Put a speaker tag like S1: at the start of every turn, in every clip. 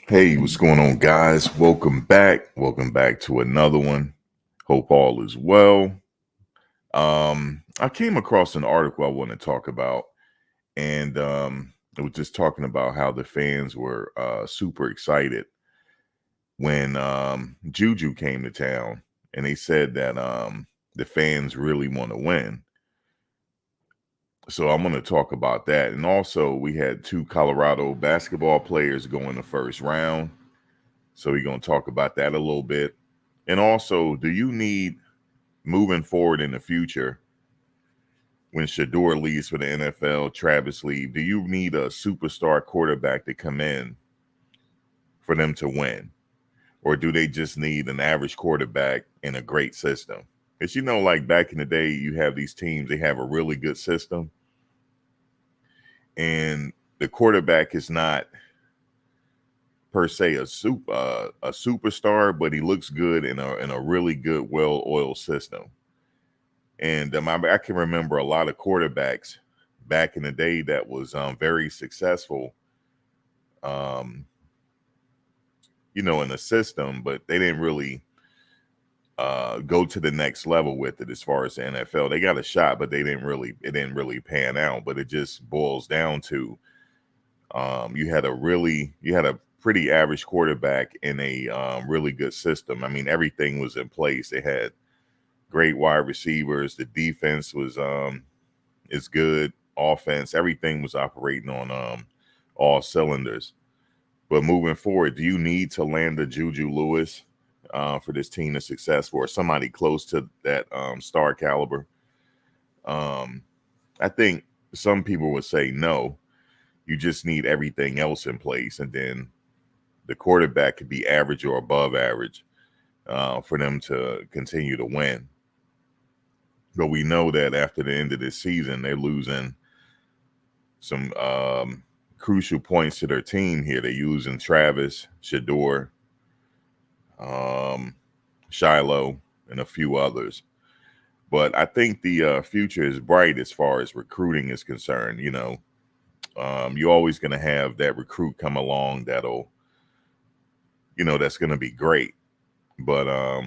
S1: Hey, what's going on, guys? Welcome back. Welcome back to another one. Hope all is well. I came across an article I want to talk about, and it was just talking about how the fans were super excited when Juju came to town, and they said that the fans really want to win. So I'm going to talk about that, and also we had two Colorado basketball players go in the first round. So we're going to talk about that a little bit. And also, do you need moving forward in the future when Shedeur leaves for the NFL, Travis leaves, do you need a superstar quarterback to come in for them to win? Or do they just need an average quarterback in a great system? Because, like back in the day, you have these teams, they have a really good system. And the quarterback is not per se a superstar, but he looks good in a really good, well-oiled system. And I can remember a lot of quarterbacks back in the day that was very successful, um, in the system, but they didn't really go to the next level with it as far as the NFL. They got a shot, but it didn't really pan out. But it just boils down to you had a pretty average quarterback in a really good system. I mean, everything was in place. They had great wide receivers. The defense was is good. Offense, everything was operating on all cylinders. But moving forward, do you need to land a Juju Lewis for this team to successful, or somebody close to that star caliber? I think some people would say no. You just need everything else in place, and then the quarterback could be average or above average for them to continue to win. But we know that after the end of this season, they're losing some crucial points to their team here. They're using Travis, Shedeur, Shiloh, and a few others. But I think the future is bright as far as recruiting is concerned. You're always going to have that recruit come along that's going to be great. But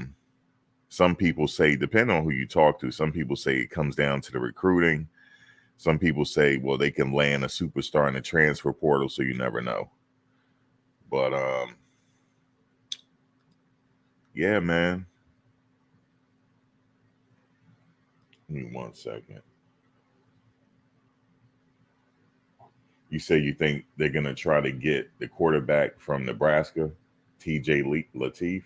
S1: some people say, depending on who you talk to, some people say it comes down to the recruiting. Some people say, well, they can land a superstar in the transfer portal, so you never know. But yeah, man. Give me 1 second. You say you think they're gonna try to get the quarterback from Nebraska, TJ Lateef.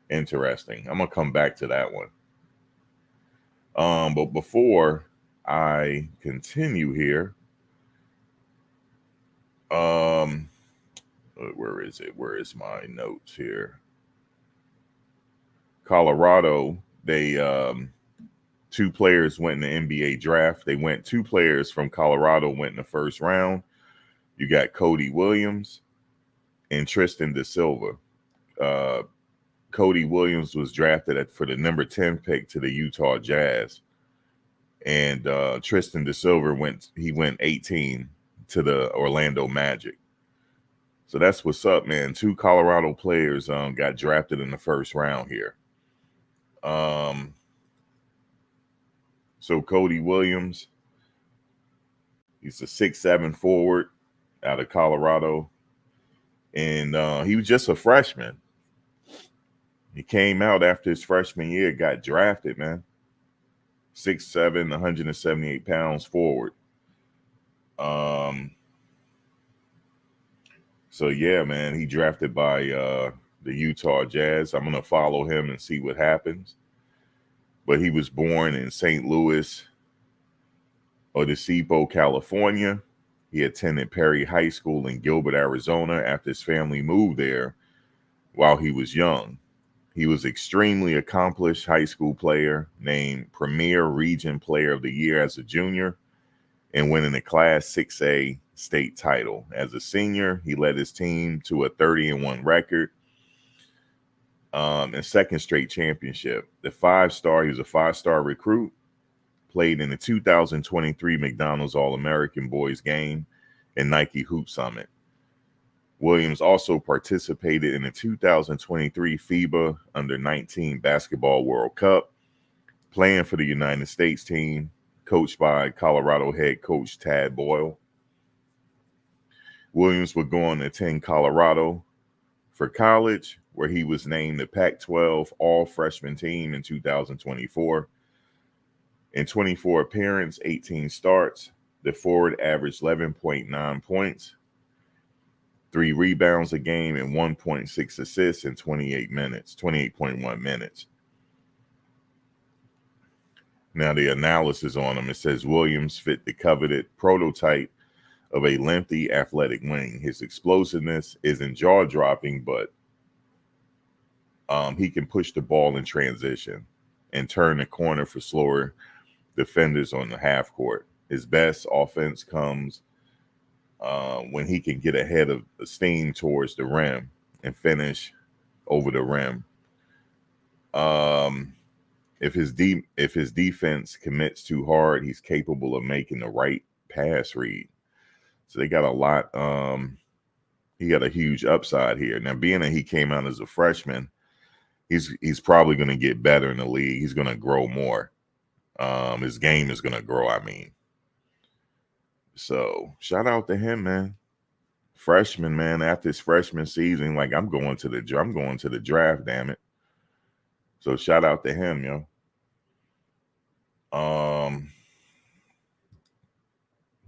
S1: Interesting. I'm gonna come back to that one. But before I continue here, where is it? Where is my notes here? Colorado, they two players went in the NBA draft. Two players from Colorado went in the first round. You got Cody Williams and Tristan Da Silva. Cody Williams was drafted for the number 10 pick to the Utah Jazz. And Tristan Da Silva went 18 to the Orlando Magic. So that's what's up, man. Two Colorado players got drafted in the first round here. So Cody Williams, he's a 6'7" forward out of Colorado. And he was just a freshman. He came out after his freshman year, got drafted, man. 6'7", 178 pounds forward. So yeah, man, he drafted by the Utah Jazz. I'm gonna follow him and see what happens. But he was born in St. Louis, Obispo, California. He attended Perry High School in Gilbert, Arizona after his family moved there while he was young. He was extremely accomplished high school player, named Premier Region Player of the Year as a junior, and winning the Class 6A state title. As a senior, he led his team to a 30-1 record and second straight championship. He was a five-star recruit, played in the 2023 McDonald's All-American Boys game and Nike Hoop Summit. Williams also participated in the 2023 FIBA Under-19 Basketball World Cup, playing for the United States team, coached by Colorado head coach Tad Boyle. Williams would go on to attend Colorado for college, where he was named the Pac-12 All-Freshman Team in 2024. In 24 appearances, 18 starts, the forward averaged 11.9 points, 3 rebounds a game, and 1.6 assists in 28.1 minutes. Now, the analysis on him, it says Williams fit the coveted prototype of a lengthy athletic wing. His explosiveness isn't jaw-dropping, but he can push the ball in transition and turn the corner for slower defenders on the half court. His best offense comes when he can get ahead of the steam towards the rim and finish over the rim. If his defense commits too hard, he's capable of making the right pass read. So they got a lot. He got a huge upside here. Now, being that he came out as a freshman, he's probably going to get better in the league. He's going to grow more. His game is going to grow, I mean. So shout out to him, man. Freshman, man. After his freshman season, like I'm going to the draft, damn it. So shout out to him, yo.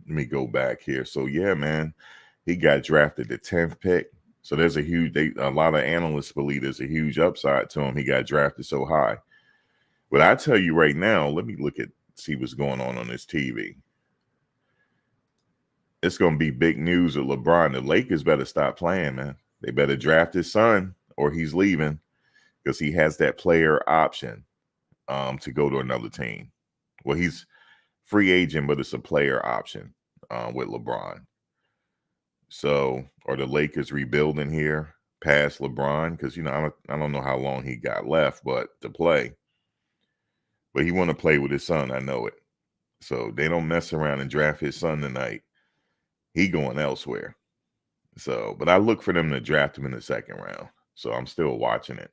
S1: Let me go back here. So yeah, man, he got drafted the 10th pick. So there's a lot of analysts believe there's a huge upside to him. He got drafted so high. But I tell you right now, let me see what's going on this TV. It's going to be big news with LeBron. The Lakers better stop playing, man. They better draft his son or he's leaving, because he has that player option to go to another team. Well, he's free agent, but it's a player option with LeBron. So, are the Lakers rebuilding here past LeBron? Because, I don't know how long he got left, but to play. But he want to play with his son, I know it. So, they don't mess around and draft his son tonight. He going elsewhere. So, but I look for them to draft him in the second round. So, I'm still watching it.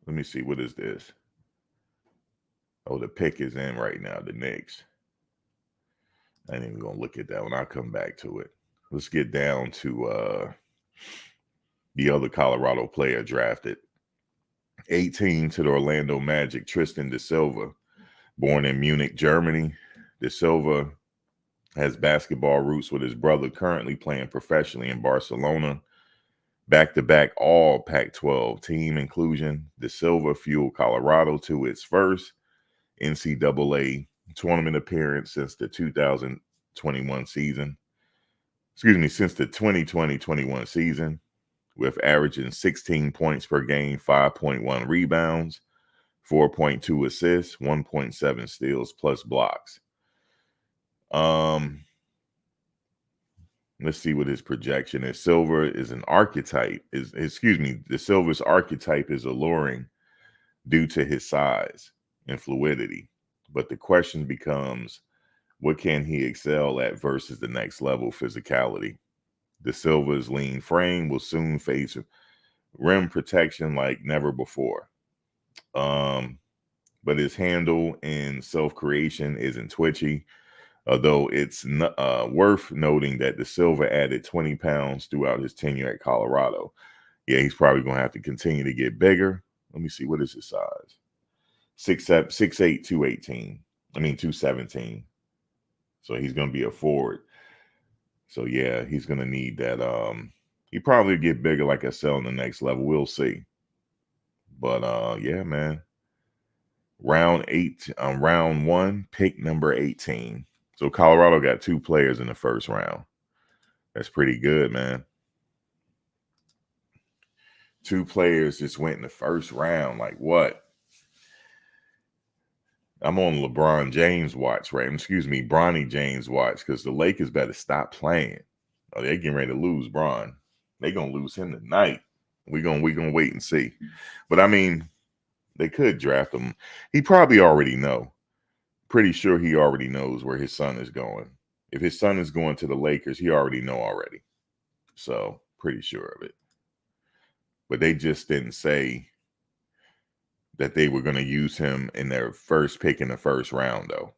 S1: Let me see. What is this? Oh, the pick is in right now. The Knicks. I ain't even going to look at that when I come back to it. Let's get down to the other Colorado player drafted. 18 to the Orlando Magic, Tristan da Silva. Born in Munich, Germany, da Silva has basketball roots with his brother, currently playing professionally in Barcelona. Back-to-back all Pac-12 team inclusion. Da Silva fueled Colorado to its first NCAA tournament appearance since the 2021 season. Since the 2020-21 season, with averaging 16 points per game, 5.1 rebounds, 4.2 assists, 1.7 steals, plus blocks. Let's see what his projection is. Silva is an archetype. The Silva's archetype is alluring due to his size and fluidity. But the question becomes, what can he excel at versus the next level physicality? Da Silva's lean frame will soon face rim protection like never before. But his handle and self-creation isn't twitchy. Although it's worth noting that da Silva added 20 pounds throughout his tenure at Colorado. Yeah, he's probably going to have to continue to get bigger. Let me see. What is his size? 6'8", 218. 217. So he's going to be a forward. So, yeah, he's going to need that. He probably get bigger, like I said, on the next level. We'll see. But, yeah, man. Round 1, pick number 18. So Colorado got 2 players in the first round. That's pretty good, man. 2 players just went in the first round. Like what? I'm on LeBron James watch, right? Bronny James watch, because the Lakers better stop playing. Oh, they're getting ready to lose Bron. They're going to lose him tonight. We gonna wait and see. But I mean, they could draft him. He probably already know. Pretty sure he already knows where his son is going. If his son is going to the Lakers, he already know already. So pretty sure of it. But they just didn't say that they were going to use him in their first pick in the first round, though.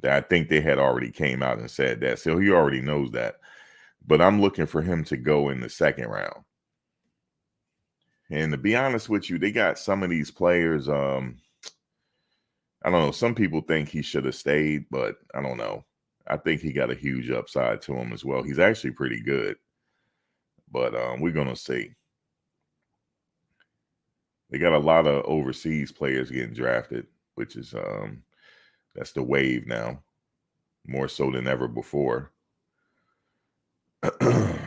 S1: I think they had already came out and said that. So he already knows that. But I'm looking for him to go in the second round. And to be honest with you, they got some of these players. I don't know. Some people think he should have stayed, but I don't know. I think he got a huge upside to him as well. He's actually pretty good. But we're going to see. They got a lot of overseas players getting drafted, which is that's the wave now, more so than ever before. But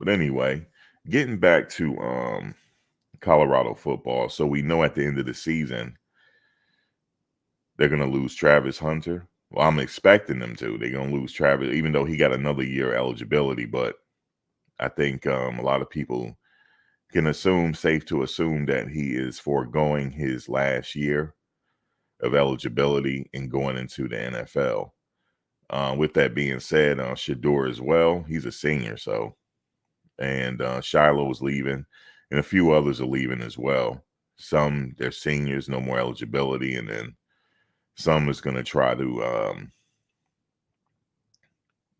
S1: anyway, getting back to Colorado football. So we know at the end of the season, they're going to lose Travis Hunter. Well, I'm expecting them to. They're going to lose Travis, even though he got another year eligibility. But I think a lot of people can assume, safe to assume, that he is foregoing his last year of eligibility and going into the NFL. With that being said, Shedeur as well, he's a senior, so, and Shiloh is leaving, and a few others are leaving as well. Some, they're seniors, no more eligibility, and then some is going to try to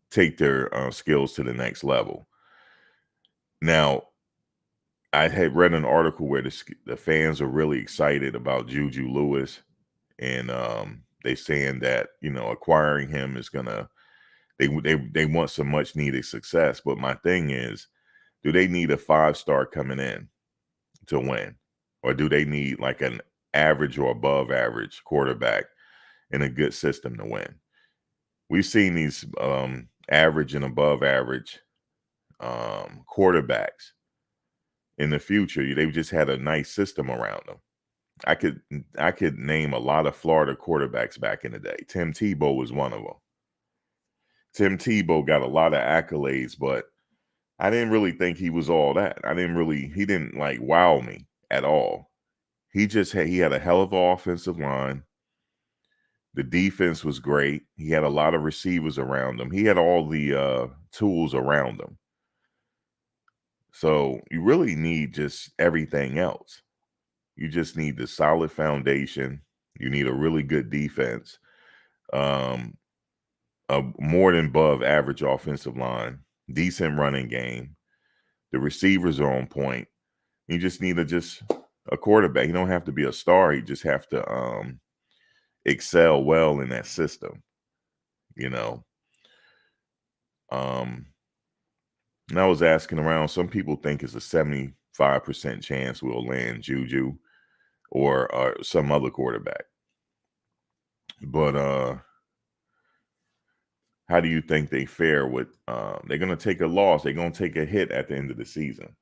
S1: take their skills to the next level. Now, I had read an article where the fans are really excited about Juju Lewis, and they saying that, you know, acquiring him is gonna, they want some much needed success. But my thing is, do they need a 5-star coming in to win, or do they need like an average or above average quarterback in a good system to win? We've seen these average and above average quarterbacks in the future. They've just had a nice system around them. I could name a lot of Florida quarterbacks back in the day. Tim Tebow was one of them. Tim Tebow got a lot of accolades, but I didn't really think he was all that. He didn't like wow me at all. He had a hell of an offensive line. The defense was great. He had a lot of receivers around him. He had all the tools around him. So you really need just everything else. You just need the solid foundation. You need a really good defense, a more than above average offensive line, decent running game. The receivers are on point. You just need a quarterback. You don't have to be a star. You just have to excel well in that system, you know. And I was asking around. Some people think it's a 75% chance we'll land Juju or some other quarterback. But how do you think they fare with they're going to take a loss. They're going to take a hit at the end of the season.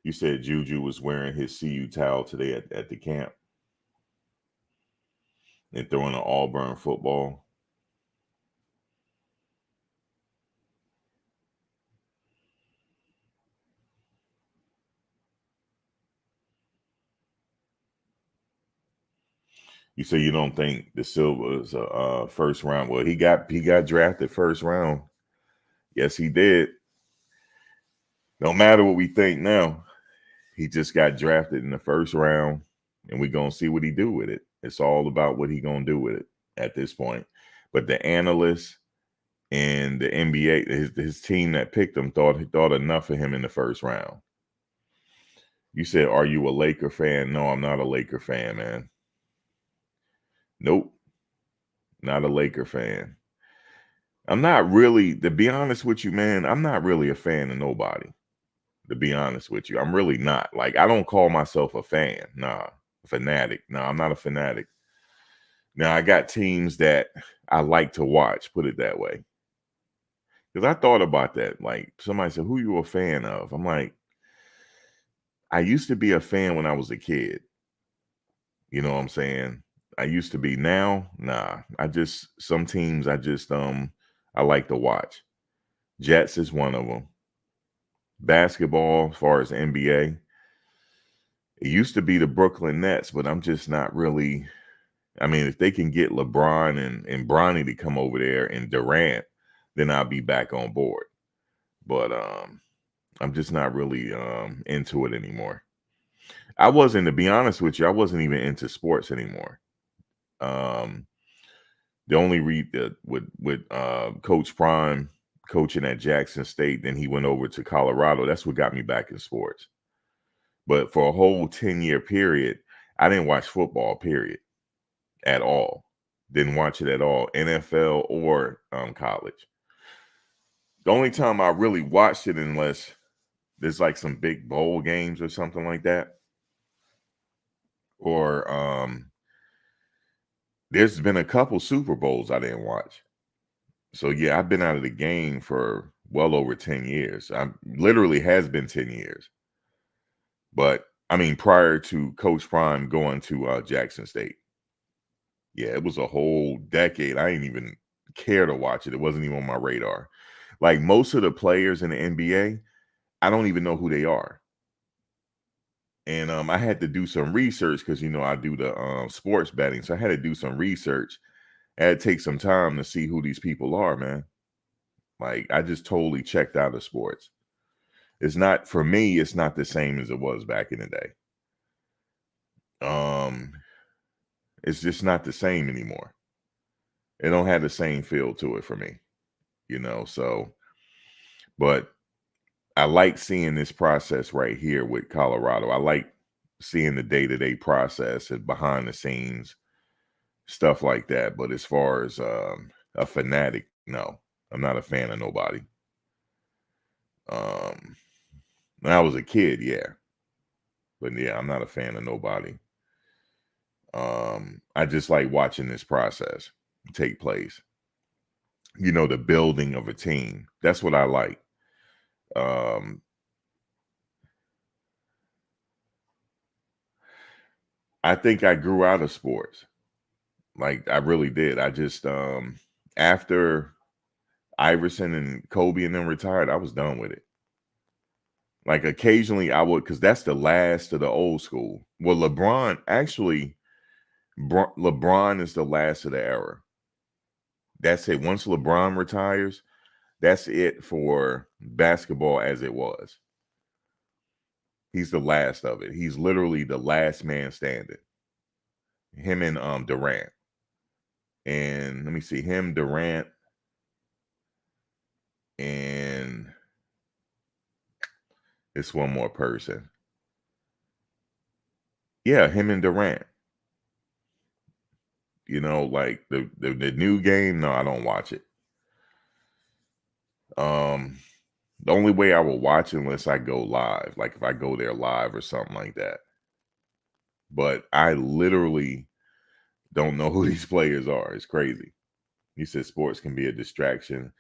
S1: You said Juju was wearing his CU towel today at the camp and throwing an Auburn football. You say you don't think the Silva is a first round. Well, he got drafted first round. Yes, he did. No matter what we think now, he just got drafted in the first round, and we're gonna see what he do with it. It's all about what he gonna do with it at this point. But the analysts and the NBA, his team that picked him thought enough of him in the first round. You said, "Are you a Laker fan?" No, I'm not a Laker fan, man. Nope, not a Laker fan. I'm not really, to be honest with you, man. I'm not really a fan of nobody. To be honest with you, I'm really not. Like, I don't call myself a fan. Nah, a fanatic. No, I'm not a fanatic. Now, I got teams that I like to watch, put it that way. Because I thought about that. Like, somebody said, who you a fan of? I'm like, I used to be a fan when I was a kid. You know what I'm saying? I used to be. Now, nah. Some teams I just I like to watch. Jets is one of them. Basketball, as far as NBA, it used to be the Brooklyn Nets, but I'm just not really. I mean, if they can get LeBron and Bronny to come over there and Durant, then I'll be back on board. But I'm just not really into it anymore. I wasn't, to be honest with you, I wasn't even into sports anymore. Um, the only read that with Coach Prime coaching at Jackson State, then he went over to Colorado. That's what got me back in sports. But for a whole 10-year period, I didn't watch football, period, at all. Didn't watch it at all, NFL or college. The only time I really watched it, unless there's like some big bowl games or something like that, or there's been a couple Super Bowls I didn't watch. So yeah, I've been out of the game for well over 10 years. I literally has been 10 years. But I mean, prior to Coach Prime going to Jackson State, yeah, it was a whole decade. I didn't even care to watch it. It wasn't even on my radar. Like most of the players in the NBA, I don't even know who they are. And I had to do some research because I do the sports betting, so I had to do some research. I had to take some time to see who these people are, man. Like I just totally checked out of sports. It's not, for me, it's not the same as it was back in the day. Um, it's just not the same anymore. It don't have the same feel to it for me, so but I like seeing this process right here with Colorado. I like seeing the day-to-day process and behind the scenes stuff like that. But as far as a fanatic, no, I'm not a fan of nobody. Um, when I was a kid, yeah, but yeah, I'm not a fan of nobody. I just like watching this process take place. The building of a team. That's what I like. Um, I think I grew out of sports. Like I really did. I just after Iverson and Kobe and them retired, I was done with it. Like occasionally I would, because that's the last of the old school. Well, LeBron is the last of the era. That's it. Once LeBron retires, that's it for basketball as it was. He's the last of it. He's literally the last man standing. Him and Durant. And let me see, him, Durant, and it's one more person. Yeah, him and Durant. Like the new game, no, I don't watch it. The only way I will watch it unless I go live, like if I go there live or something like that. But I literally don't know who these players are. It's crazy. You said sports can be a distraction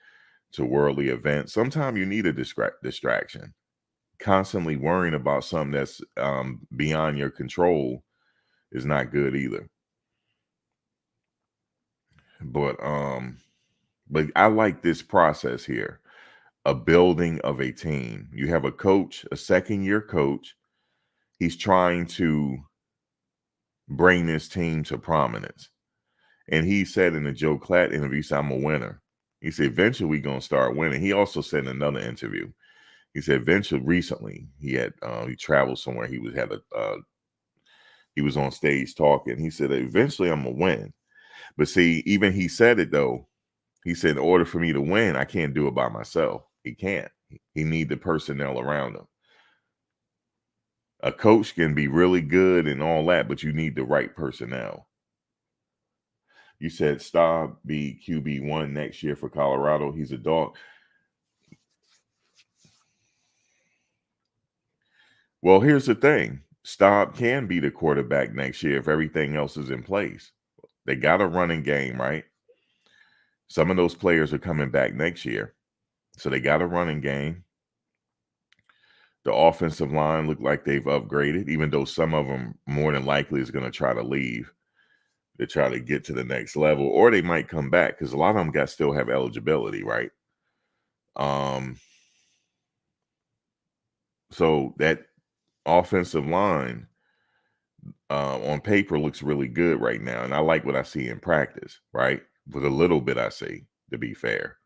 S1: to worldly events. Sometimes you need a distraction. Constantly worrying about something that's beyond your control is not good either. But I like this process here. A building of a team. You have a coach, a second-year coach. He's trying to bring this team to prominence. And he said in the Joe Klatt interview, he said, I'm a winner. He said, eventually we're going to start winning. He also said in another interview, he said, eventually, recently, he traveled somewhere. He was on stage talking. He said, eventually I'm going to win. But see, even he said it though. He said, in order for me to win, I can't do it by myself. He can't. He need the personnel around him. A coach can be really good and all that, but you need the right personnel. You said Staub be QB1 next year for Colorado. He's a dog. Well, here's the thing. Staub can be the quarterback next year if everything else is in place. They got a running game, right? Some of those players are coming back next year. So they got a running game. The offensive line look like they've upgraded, even though some of them more than likely is going to try to leave to try to get to the next level, or they might come back because a lot of them still have eligibility, right? Um, so that offensive line on paper looks really good right now, and I like what I see in practice. Right, with a little bit I see, to be fair,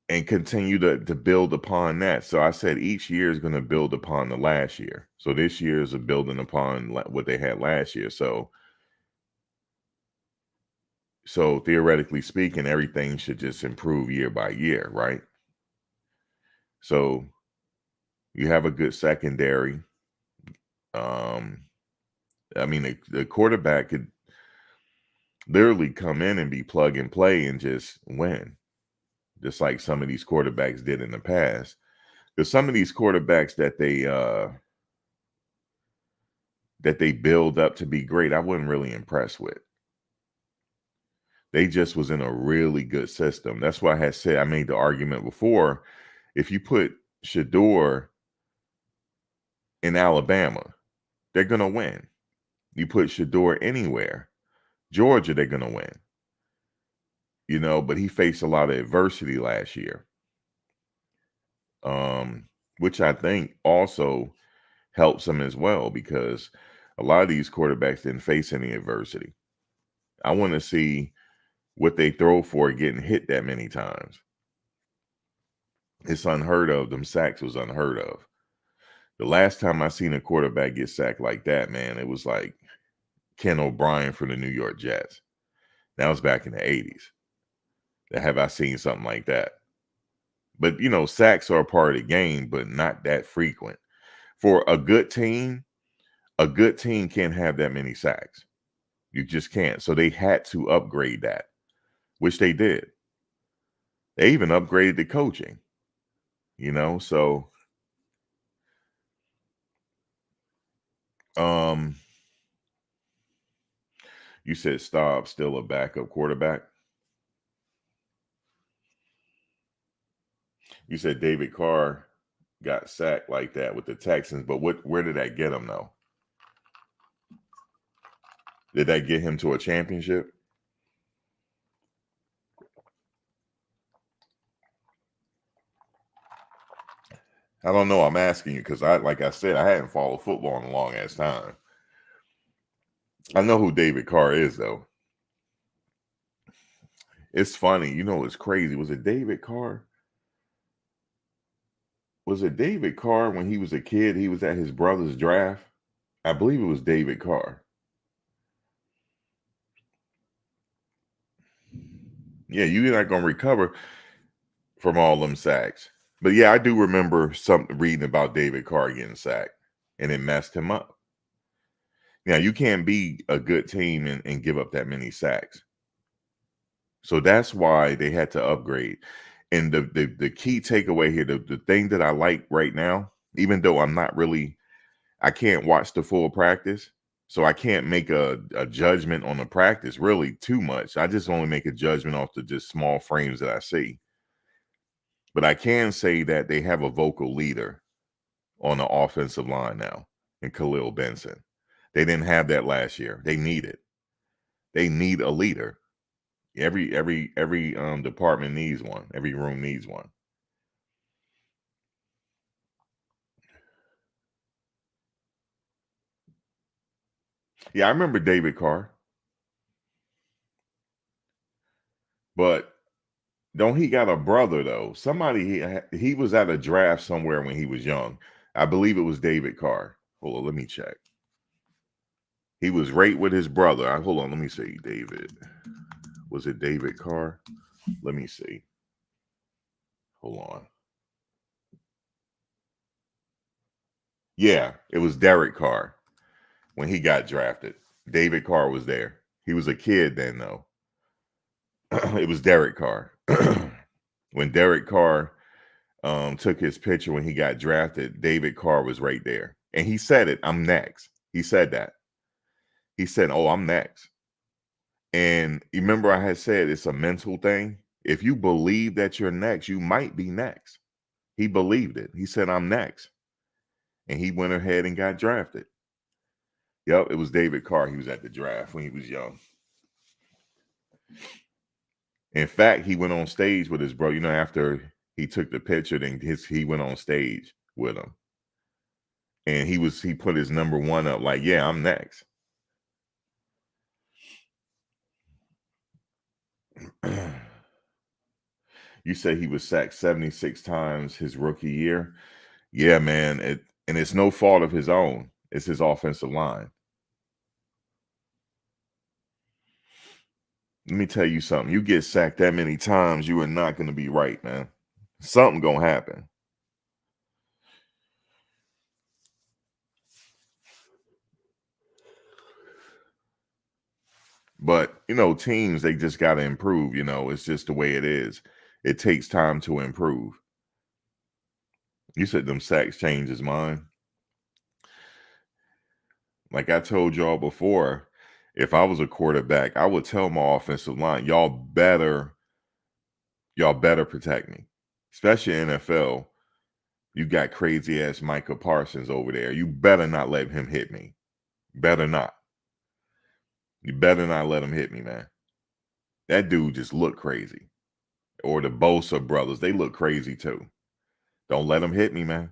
S1: and continue to build upon that. So I said each year is going to build upon the last year. So this year is a building upon what they had last year. So theoretically speaking, everything should just improve year by year, right? So you have a good secondary. Um, I mean, the quarterback could literally come in and be plug and play and just win, just like some of these quarterbacks did in the past. Because some of these quarterbacks that they build up to be great, I wasn't really impressed with. They just was in a really good system. That's why I made the argument before. If you put Shedeur in Alabama, they're gonna win. You put Shedeur anywhere, Georgia, they're gonna win. But he faced a lot of adversity last year, which I think also helps him as well because a lot of these quarterbacks didn't face any adversity. I want to see what they throw for getting hit that many times. It's unheard of. Them sacks was unheard of. The last time I seen a quarterback get sacked like that, man, it was like Ken O'Brien for the New York Jets. That was back in the 80s. Have I seen something like that? But, sacks are a part of the game, but not that frequent. For a good team can't have that many sacks. You just can't. So they had to upgrade that, which they did. They even upgraded the coaching, so um you said Staub still a backup quarterback. You said David Carr got sacked like that with the Texans, but where did that get him though? Did that get him to a championship? I don't know. I'm asking you because like I said, I hadn't followed football in a long ass time. I know who David Carr is though. It's funny, it's crazy. Was it David Carr? Was it David Carr when he was a kid? He was at his brother's draft. I believe it was David Carr. Yeah, you're not gonna recover from all them sacks. But yeah, I do remember something reading about David Carr getting sacked, and it messed him up. Now you can't be a good team and give up that many sacks. So that's why they had to upgrade. And the key takeaway here, the thing that I like right now, even though I can't watch the full practice, so I can't make a judgment on the practice really too much. I just only make a judgment off the just small frames that I see. But I can say that they have a vocal leader on the offensive line now in Khalil Benson. They didn't have that last year. They need it. They need a leader. Every department needs one. Every room needs one. Yeah, I remember David Carr, but don't he got a brother though? Somebody he was at a draft somewhere when he was young. I believe it was David Carr. Hold on, let me check. He was right with his brother. Hold on, let me see. David. Was it David Carr? Let me see. Hold on. Yeah, it was Derek Carr when he got drafted. David Carr was there. He was a kid then though. It was Derek Carr. When Derek Carr took his picture when he got drafted, David Carr was right there. And he said it, I'm next. He said that. He said, "Oh, I'm next." And you remember I had said it's a mental thing. If you believe that you're next, you might be next. He believed it. He said, "I'm next." And he went ahead and got drafted. Yep, it was David Carr. He was at the draft when he was young. In fact, he went on stage with his bro. You know, after he took the picture, then he went on stage with him, and he put his number one up like, yeah, I'm next. You say he was sacked 76 times his rookie year. Yeah, man. And it's no fault of his own. It's his offensive line. Let me tell you something. You get sacked that many times, you are not going to be right, man. Something going to happen. But, teams, they just got to improve. It's just the way it is. It takes time to improve. You said them sacks change his mind. Like I told y'all before, if I was a quarterback, I would tell my offensive line, y'all better protect me. Especially in NFL, you got crazy ass Micah Parsons over there. You better not let him hit me. Better not. You better not let him hit me, man. That dude just looked crazy. Or the Bosa brothers, they look crazy too. Don't let him hit me, man.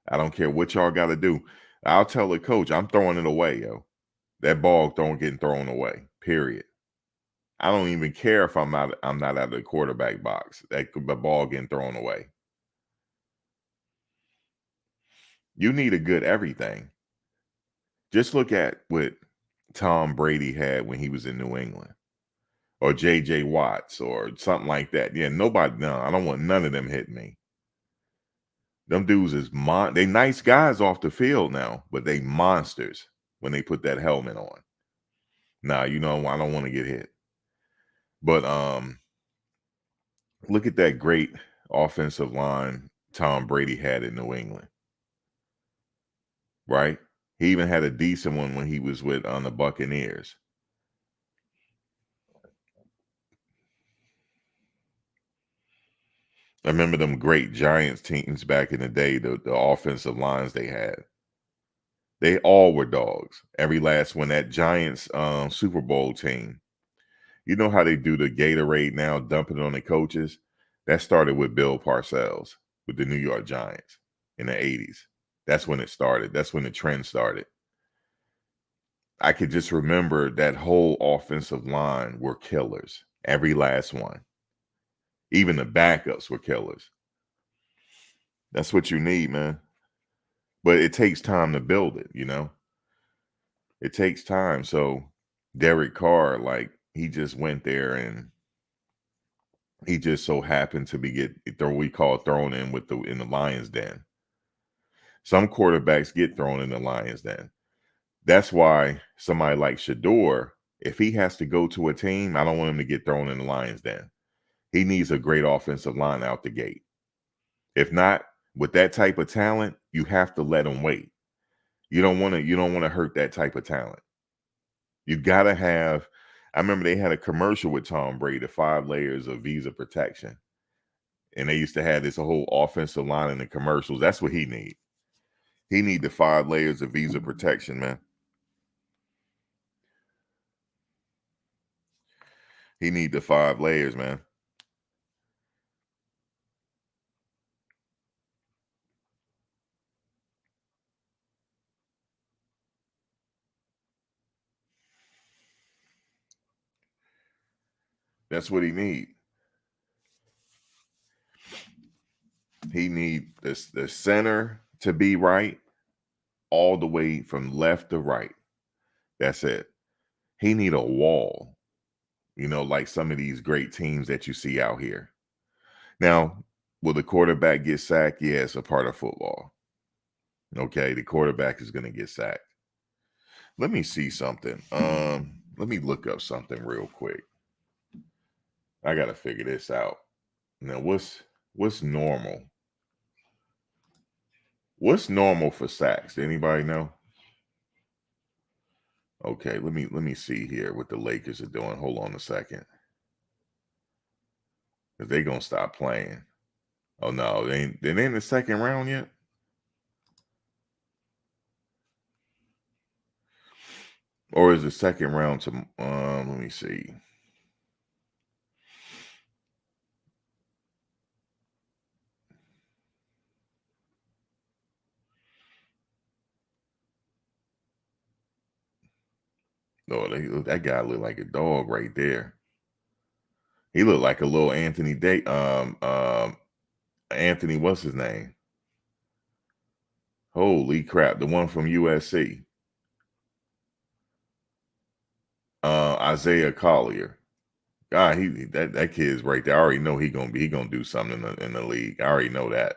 S1: I don't care what y'all got to do. I'll tell the coach, I'm throwing it away, yo. That ball getting thrown away. Period. I don't even care if I'm not out of the quarterback box. The ball getting thrown away. You need a good everything. Just look at what Tom Brady had when he was in New England, or J.J. Watts, or something like that. Yeah, no, I don't want none of them hitting me. Them dudes they nice guys off the field now, but they monsters when they put that helmet on. Nah, I don't want to get hit. But look at that great offensive line Tom Brady had in New England. Right? He even had a decent one when he was with on the Buccaneers. I remember them great Giants teams back in the day, the offensive lines they had. They all were dogs. Every last one. That Giants Super Bowl team. You know how they do the Gatorade now, dumping it on the coaches? That started with Bill Parcells with the New York Giants in the 80s. That's when it started. That's when the trend started. I could just remember that whole offensive line were killers. Every last one. Even the backups were killers. That's what you need, man. But it takes time to build it, It takes time. So Derek Carr, like, he just went there and he just so happened to we call thrown in in the Lions den. Some quarterbacks get thrown in the Lions den. That's why somebody like Shedeur, if he has to go to a team, I don't want him to get thrown in the Lions den. He needs a great offensive line out the gate. If not, with that type of talent, you have to let him wait. You don't want to hurt that type of talent. You gotta have. I remember they had a commercial with Tom Brady, 5 layers of visa protection, and they used to have this whole offensive line in the commercials. That's what he need. He need the 5 layers of visa protection, man. He need the 5 layers, man. That's what he need. He need the center to be right, all the way from left to right. That's it. He need a wall, like some of these great teams that you see out here. Now, will the quarterback get sacked? Yeah, it's a part of football. Okay, the quarterback is going to get sacked. Let me see something. Let me look up something real quick. I got to figure this out. Now, what's normal? What's normal for sacks? Anybody know? Okay, let me see here what the Lakers are doing. Hold on a second. If they gonna stop playing. Oh no, they ain't in the second round yet. Or is the second round to let me see. Oh, that guy looked like a dog right there. He looked like a little Anthony Day. Anthony, what's his name? Holy crap, the one from USC. Isaiah Collier. God, that kid's right there. I already know he gonna do something in the league. I already know that.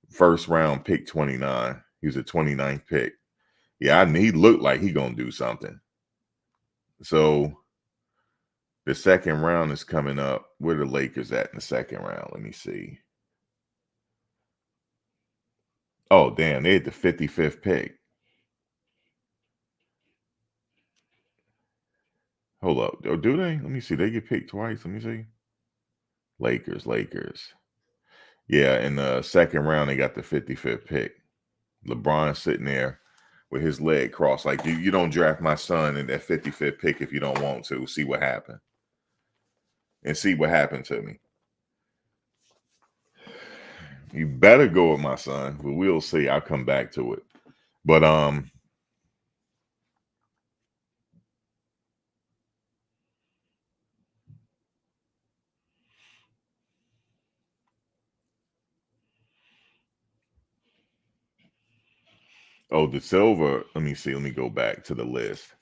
S1: First round pick 29. He was a 29th pick. Yeah, he looked like he gonna do something. So the second round is coming up. Where the Lakers at in the second round? Let me see. Oh, damn, they had the 55th pick. Hold up. Oh, do they? Let me see. They get picked twice. Let me see. Lakers. Yeah, in the second round, they got the 55th pick. LeBron sitting there with his leg crossed. Like, you don't draft my son in that 55th pick if you don't want to. See what happened. And see what happened to me. You better go with my son, but we'll see. I'll come back to it. But oh, De Silva. Let me see. Let me go back to the list.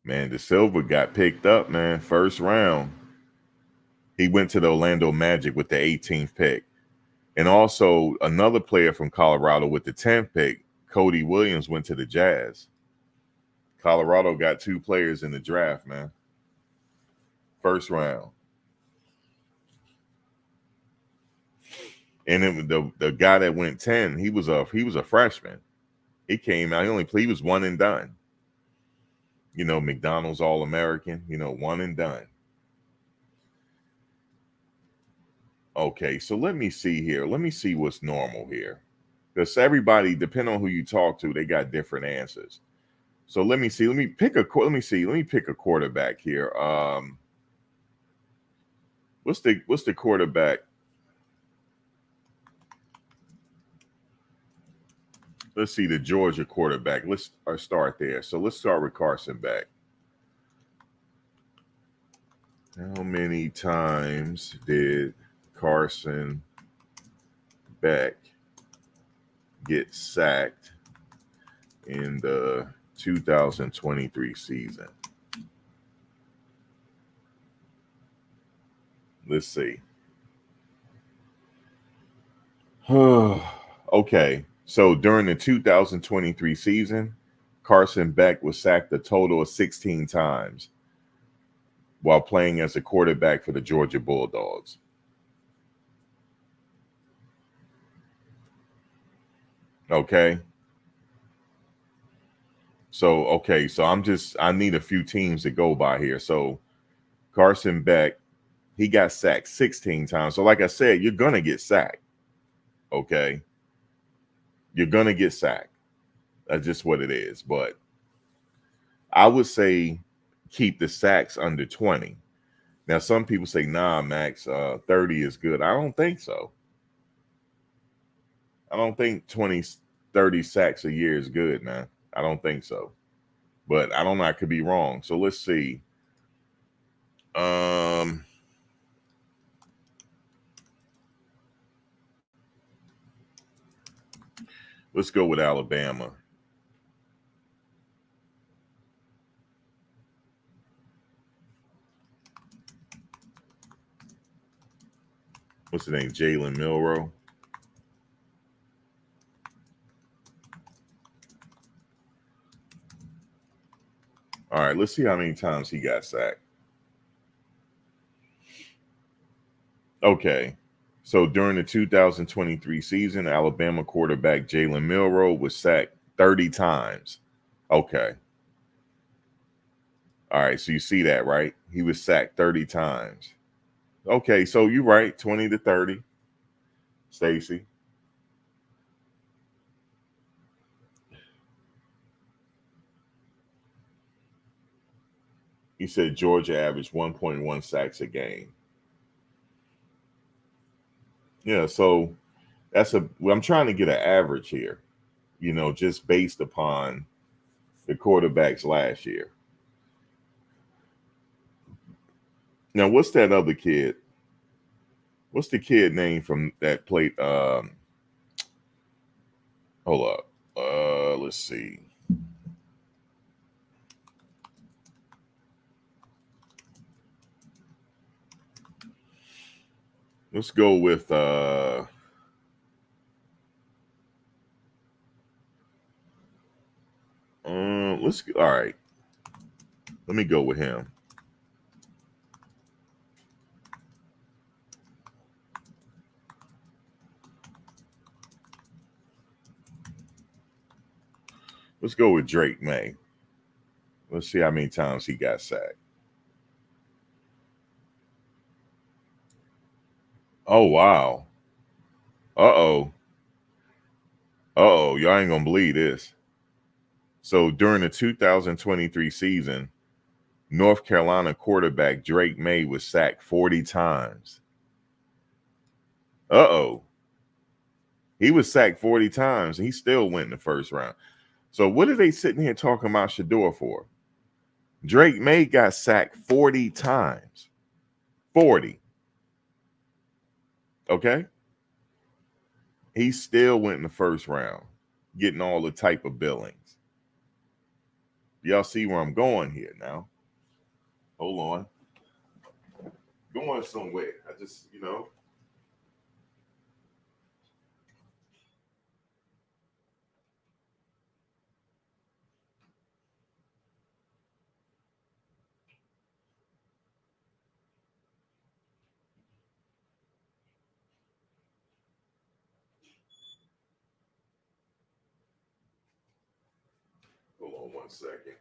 S1: Man, De Silva got picked up, man. First round. He went to the Orlando Magic with the 18th pick. And also another player from Colorado with the 10th pick, Cody Williams, went to the Jazz. Colorado got two players in the draft, man. First round. And then the guy that went 10, he was a freshman. He came out, he was one and done. You know, McDonald's All-American, one and done. Okay, so let me see here. Let me see what's normal here. Because everybody, depending on who you talk to, they got different answers. So let me see. Let me pick a quarterback here. What's the quarterback? Let's see the Georgia quarterback. Let's start there. So let's start with Carson Beck. How many times did Carson Beck get sacked in the 2023 season? Let's see. Okay. So during the 2023 season, Carson Beck was sacked a total of 16 times while playing as a quarterback for the Georgia Bulldogs. Okay. So I need a few teams to go by here. So Carson Beck, he got sacked 16 times. So like I said, you're going to get sacked. Okay. You're going to get sacked. That's just what it is. But I would say keep the sacks under 20. Now, some people say, nah, Max, 30 is good. I don't think so. I don't think 20, 30 sacks a year is good, man. I don't think so. But I don't know. I could be wrong. So let's see. Let's go with Alabama. What's his name? Jalen Milroe. All right, let's see how many times he got sacked. Okay. So during the 2023 season, Alabama quarterback Jalen Milroe was sacked 30 times. Okay. All right. So you see that, right? He was sacked 30 times. Okay. So you're right. 20 to 30. Stacy. He said Georgia averaged 1.1 sacks a game. Yeah. So I'm trying to get an average here, just based upon the quarterbacks last year. Now, what's that other kid? What's the kid name from that played? Hold up. Let's see. Let's go with let's all right. Let me go with him. Let's go with Drake May. Let's see how many times he got sacked. Oh wow. Uh-oh. Uh-oh. Y'all ain't gonna believe this. So during the 2023 season, North Carolina quarterback Drake May was sacked 40 times. Uh-oh. He was sacked 40 times and he still went in the first round. So what are they sitting here talking about Shedeur for? Drake May got sacked 40 times. 40. Okay? He still went in the first round, getting all the type of billings. Y'all see where I'm going here now? Hold on. Going somewhere. I just, hold on one second.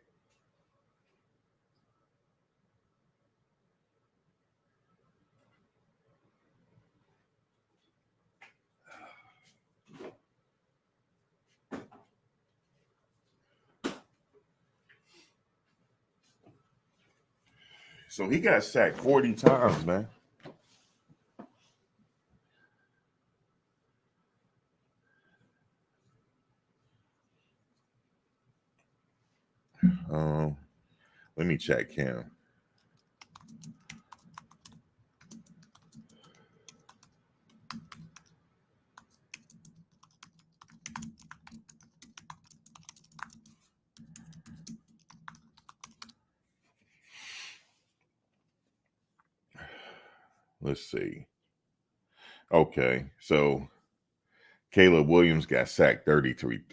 S1: So he got sacked 40 times, man. Um, Let me check him. Let's see. Okay, so Caleb Williams got sacked 33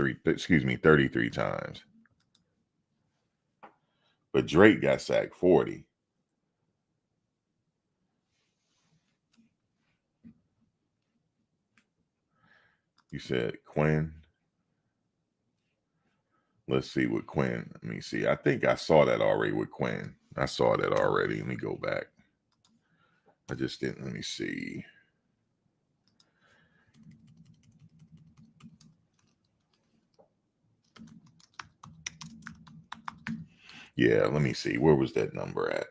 S1: times. But Drake got sacked 40. You said Quinn. Let's see with Quinn. Let me see. I think I saw that already with Quinn. I saw that already. Let me go back. I just didn't. Let me see. Yeah, let me see. Where was that number at?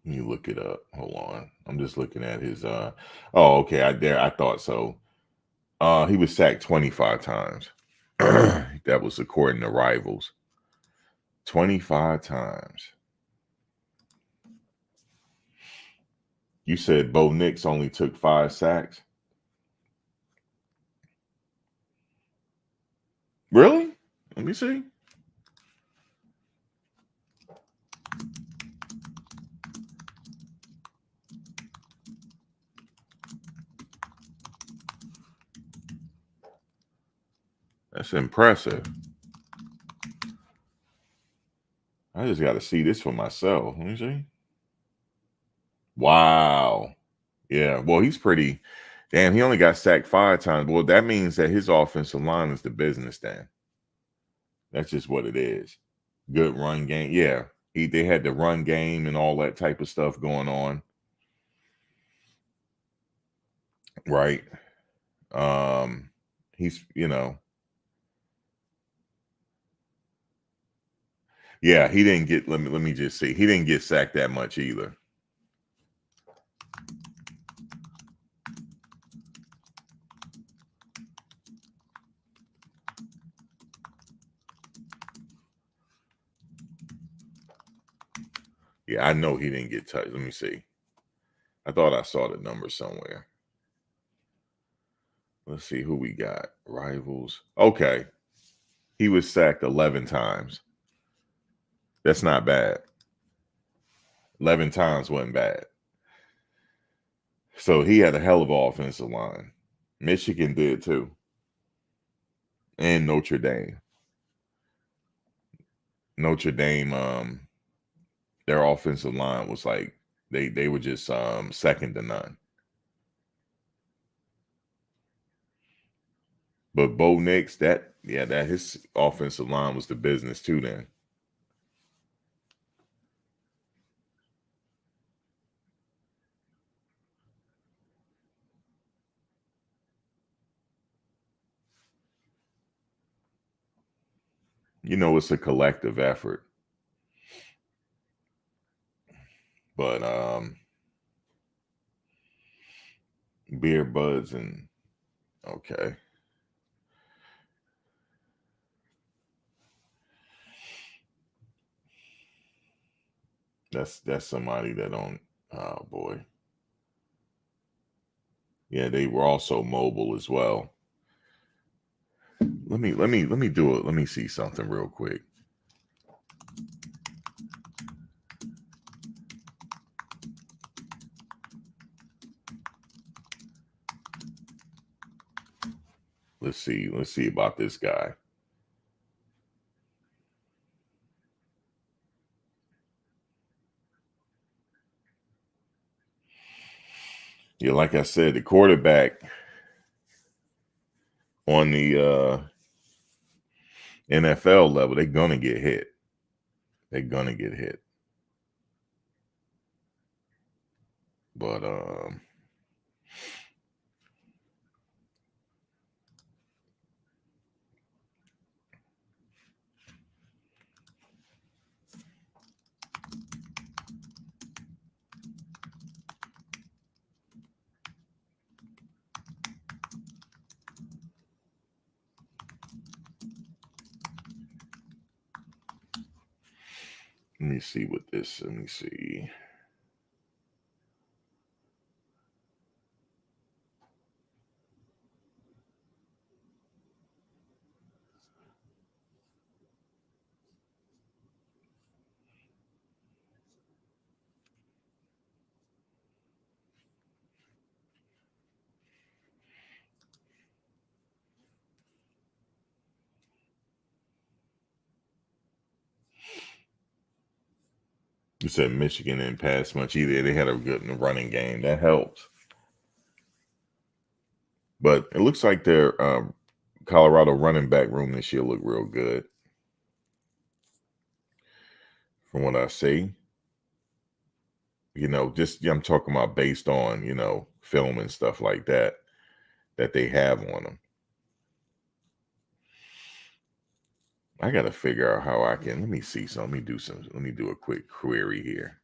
S1: Let me look it up. Hold on. I'm just looking at his okay, I thought so. He was sacked 25 times. That was according to Rivals. 25 times. You said Bo Nix only took 5 sacks? Really? Let me see. That's impressive. I just got to see this for myself. Let me see. Wow. Yeah. Well, he's pretty. Damn, he only got sacked 5 times. Well, that means that his offensive line is the business then. That's just what it is. Good run game. Yeah. They had the run game and all that type of stuff going on. Right. Um, he's, yeah, he didn't get, let me just see. He didn't get sacked that much either. Yeah, I know he didn't get touched. Let me see. I thought I saw the number somewhere. Let's see who we got. Rivals. Okay. He was sacked 11 times. That's not bad. 11 times wasn't bad. So he had a hell of an offensive line. Michigan did too. And Notre Dame. Notre Dame, their offensive line was like they were just second to none. But Bo Nix, that his offensive line was the business too then. It's a collective effort. But beer buds and okay. That's somebody that don't oh boy. Yeah, they were also mobile as well. Let me do it. Let me see something real quick. Let's see. Let's see about this guy. Yeah, like I said, the quarterback on the NFL level, they're gonna get hit. They're gonna get hit. But let me see what this. Let me see. You said Michigan didn't pass much either. They had a good running game. That helps. But it looks like their Colorado running back room this year look real good, from what I see. Just I'm talking about based on film and stuff like that they have on them. I got to figure out how I can. Let me see some. Let me do some. Let me do a quick query here.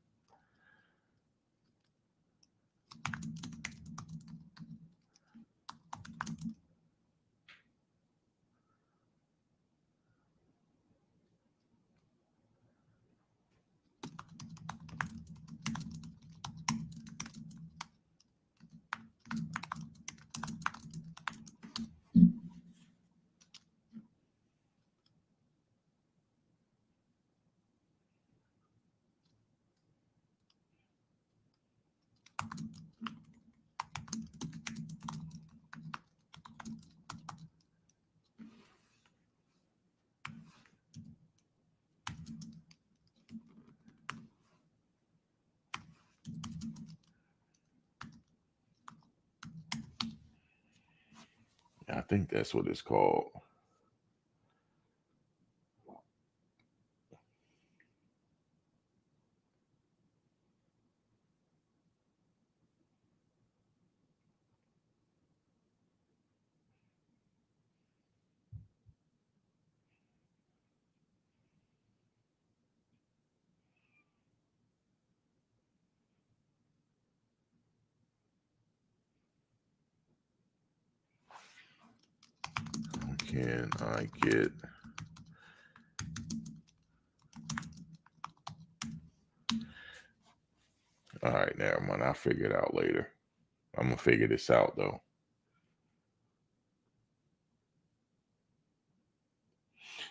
S1: I think that's what it's called. can I get all right, never mind. I'll figure it out later. I'm gonna figure this out though.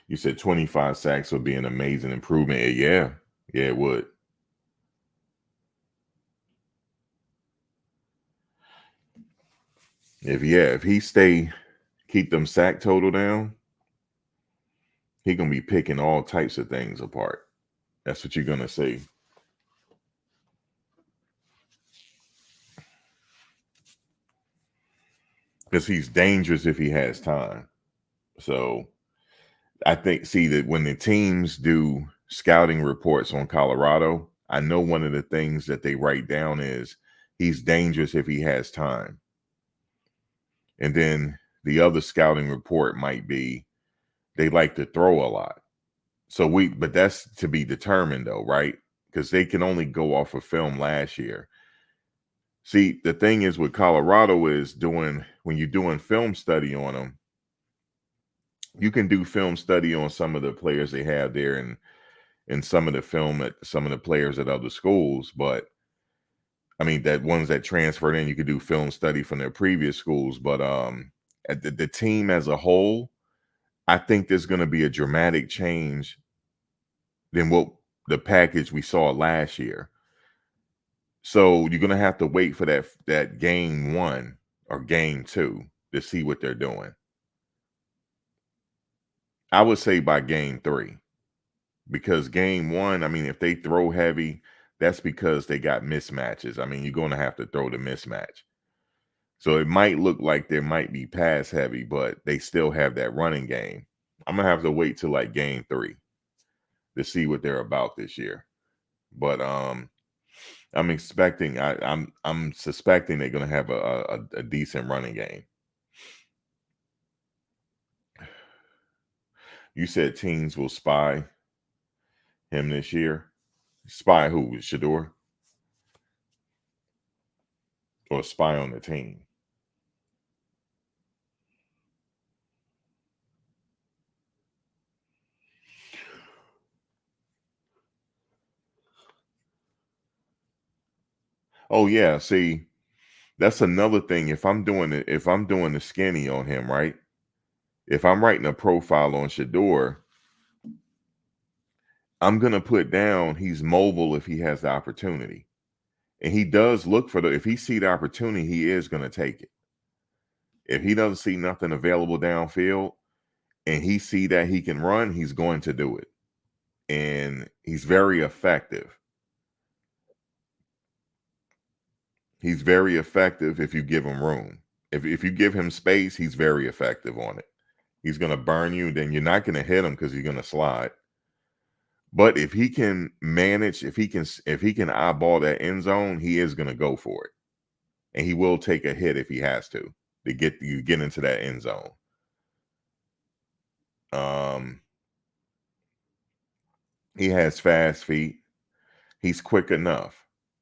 S1: You said 25 sacks would be an amazing improvement. Yeah, yeah, it would. If he keep them sack total down, he gonna be picking all types of things apart. That's what you're gonna see. Because he's dangerous if he has time. So I think see that when the teams do scouting reports on Colorado, I know one of the things that they write down is he's dangerous if he has time. And then the other scouting report might be they like to throw a lot. But that's to be determined though, right? Because they can only go off of film last year. See, the thing is with Colorado is when you're doing film study on them, you can do film study on some of the players they have there and some of the film at some of the players at other schools, but I mean that ones that transferred in, you could do film study from their previous schools, but at the team as a whole, I think there's going to be a dramatic change than what the package we saw last year. So you're going to have to wait for that game 1 or game 2 to see what they're doing. I would say by game 3. Because game 1, I mean, if they throw heavy, that's because they got mismatches. I mean, you're going to have to throw the mismatch. So it might look like there might be pass heavy, but they still have that running game. I'm going to have to wait till like game 3 to see what they're about this year. But I'm expecting I'm suspecting they're going to have a decent running game. You said teams will spy him this year. Spy who? Shedeur? Or spy on the team? Oh yeah, see, that's another thing. If I'm doing the skinny on him, right? If I'm writing a profile on Shedeur, I'm gonna put down he's mobile if he has the opportunity. And he does look for if he see the opportunity, he is gonna take it. If he doesn't see nothing available downfield and he see that he can run, he's going to do it. And he's very effective. He's very effective if you give him room. If you give him space, he's very effective on it. He's going to burn you. Then you're not going to hit him because he's going to slide. But if he can manage, if he can eyeball that end zone, he is going to go for it, and he will take a hit if he has to get into that end zone. He has fast feet. He's quick enough.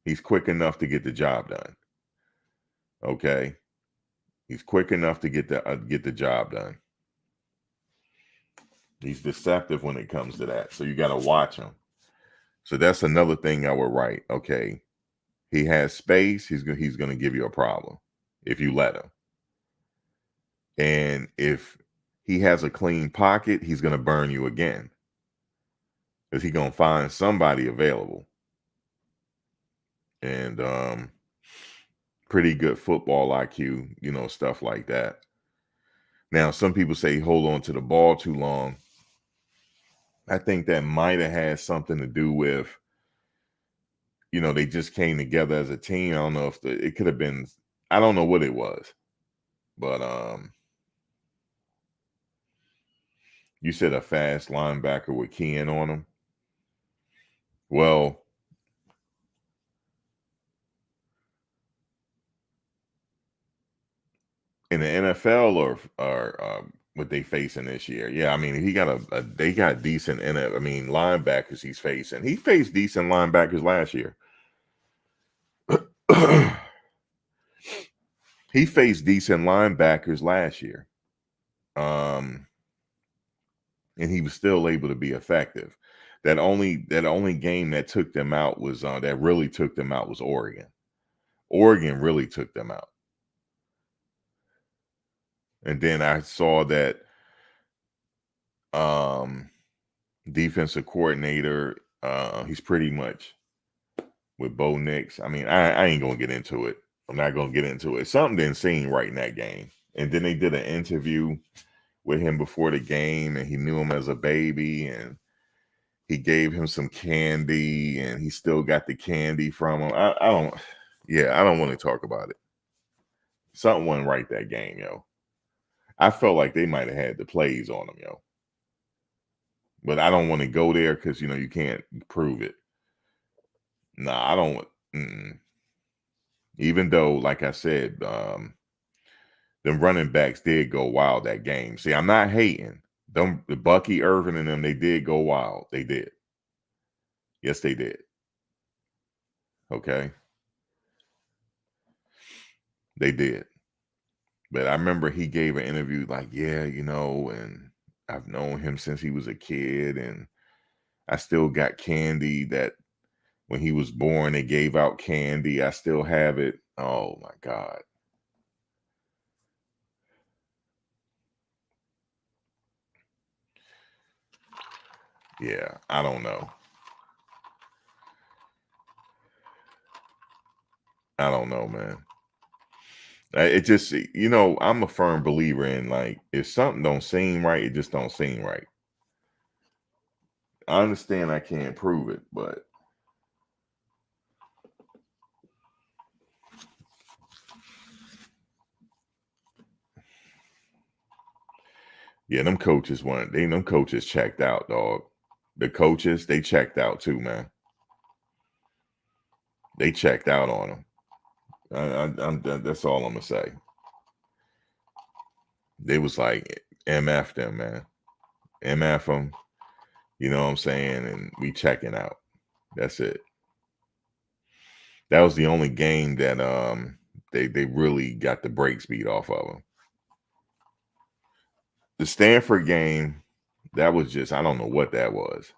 S1: He's quick enough to get the job done. Okay, he's quick enough to get the job done. He's deceptive when it comes to that. So you got to watch him. So that's another thing I would write. Okay, he has space. He's going to give you a problem if you let him. And if he has a clean pocket, he's going to burn you again. Because he's going to find somebody available. And pretty good football IQ, stuff like that. Now, some people say hold on to the ball too long. I think that might have had something to do with, they just came together as a team. I don't know if it could have been, I don't know what it was. But you said a fast linebacker would key in on him. Well, in the NFL or what they facing this year? Yeah, I mean he got they got decent linebackers he's facing. He faced decent linebackers last year. He faced decent linebackers last year. Um, and he was still able to be effective. That only game that took them out was that really took them out was Oregon. Oregon really took them out. And then I saw that um defensive coordinator, he's pretty much with Bo Nix. I mean, I ain't gonna get into it. I'm not gonna get into it. Something didn't seem right in that game. And then they did an interview with him before the game, and he knew him as a baby, and he gave him some candy, and he still got the candy from him. I don't, yeah, I don't want to talk about it. Something wasn't right that game, yo. I felt like they might have had the plays on him, yo. But I don't want to go there because you can't prove it. Nah, I don't. Mm-mm. Even though, like I said, the running backs did go wild that game. See, I'm not hating. Them, the Bucky Irvin and them, they did go wild. They did. Yes, they did. Okay, they did. But I remember he gave an interview like, yeah, and I've known him since he was a kid, and I still got candy that when he was born, they gave out candy. I still have it. Oh my God. Yeah, I don't know. I don't know, man. It just, I'm a firm believer in like if something don't seem right, it just don't seem right. I understand I can't prove it, but yeah, them coaches checked out, dog. The coaches, they checked out too, man. They checked out on him. That's all I'm gonna say. They was like MF them, man. MF them. You know what I'm saying? And we checking out. That's it. That was the only game that they really got the brakes beat off of them. The Stanford game, that was just I don't know what that was.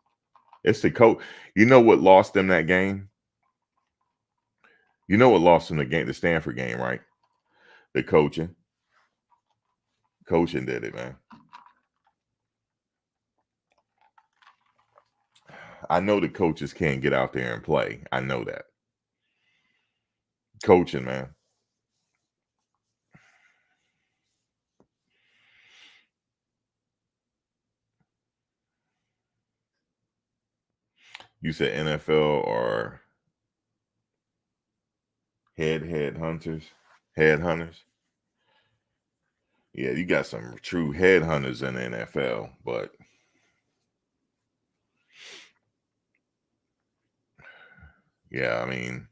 S1: It's the coach. You know what lost them that game? You know what lost them the game, the Stanford game, right? The coaching. Coaching did it, man. I know the coaches can't get out there and play. I know that. Coaching, man. You said NFL or head hunters. Yeah, you got some true headhunters in the NFL, but yeah, I mean,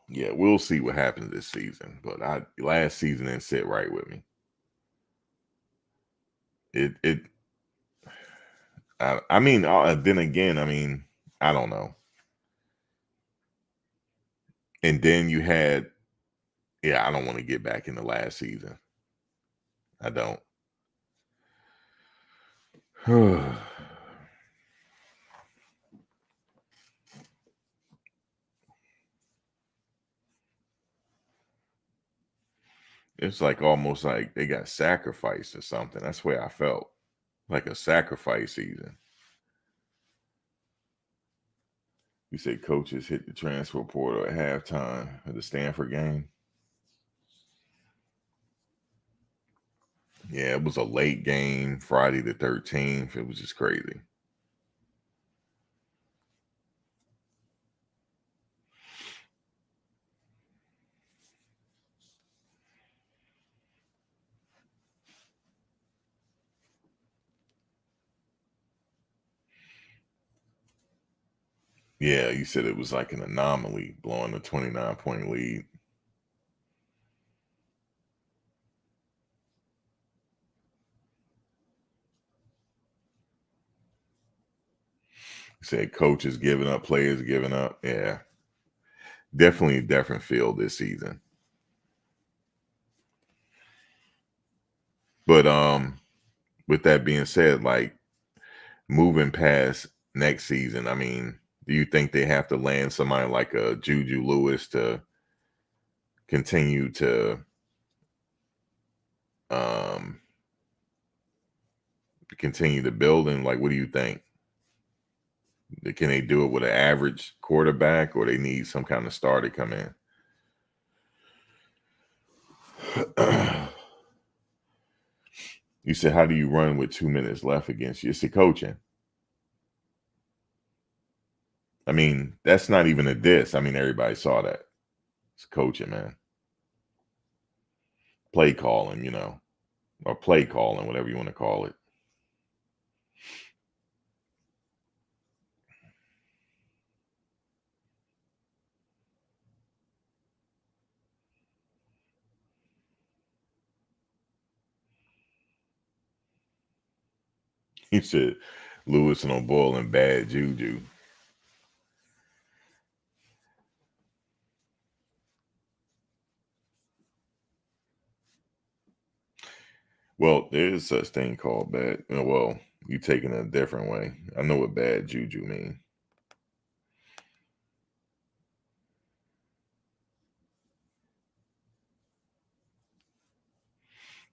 S1: yeah, we'll see what happens this season. But last season didn't sit right with me. It I mean, then again, I mean, I don't know. And then you had, yeah, I don't want to get back in the last season. I don't. It's like almost like they got sacrificed or something. That's where I felt like a sacrifice season. You said coaches hit the transfer portal at halftime of the Stanford game. Yeah, it was a late game, Friday the 13th. It was just crazy. Yeah, you said it was like an anomaly blowing a 29-point lead. You said coaches giving up, players giving up. Yeah, definitely a different field this season. But with that being said, like moving past next season, I mean, do you think they have to land somebody like a Juju Lewis to continue to um continue the building? Like, what do you think? Can they do it with an average quarterback, or they need some kind of star to come in? You said, how do you run with 2 minutes left against you? It's the coaching. I mean, that's not even a diss. I mean, everybody saw that. It's coaching, man. Play calling, or play calling, whatever you want to call it. He said, Lewis and O'Boyle and bad juju. Well, there is such thing called bad. Well, you taking it a different way. I know what bad juju mean.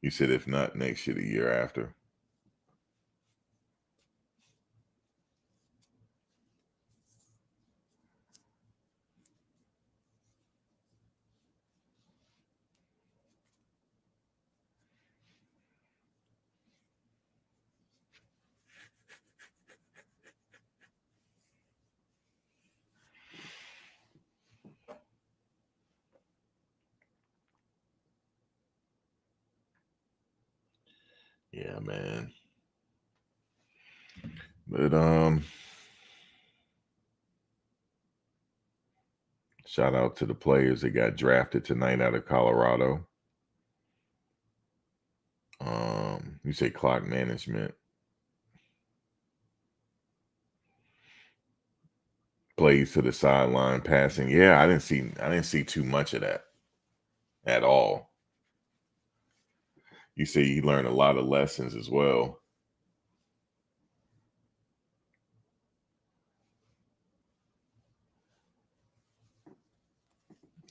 S1: You said if not next year, the year after. Yeah, man. But shout out to the players that got drafted tonight out of Colorado. You say clock management. Plays to the sideline passing. Yeah, I didn't see too much of that at all. You say you learned a lot of lessons as well.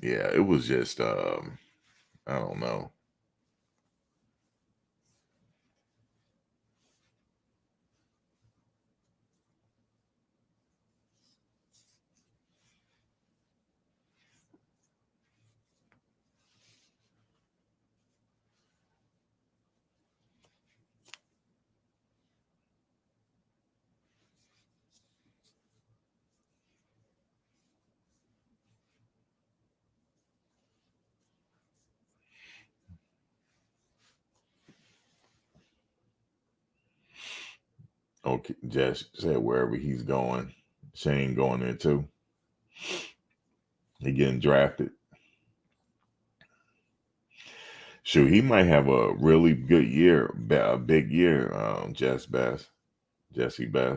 S1: Yeah, it was just I don't know. Okay, Jess said wherever he's going, Shane going there too. He getting drafted. Shoot, he might have a really good year, a big year. Jesse Bass.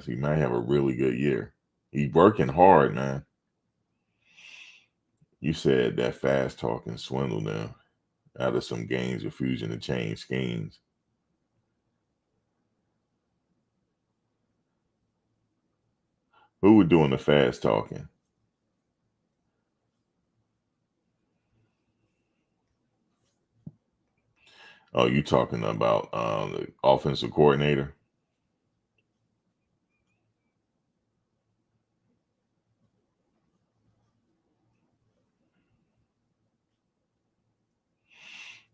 S1: He might have a really good year. He's working hard, man. You said that fast talking swindle now out of some games, refusing to change schemes. Who were doing the fast talking? Oh, you talking about the offensive coordinator?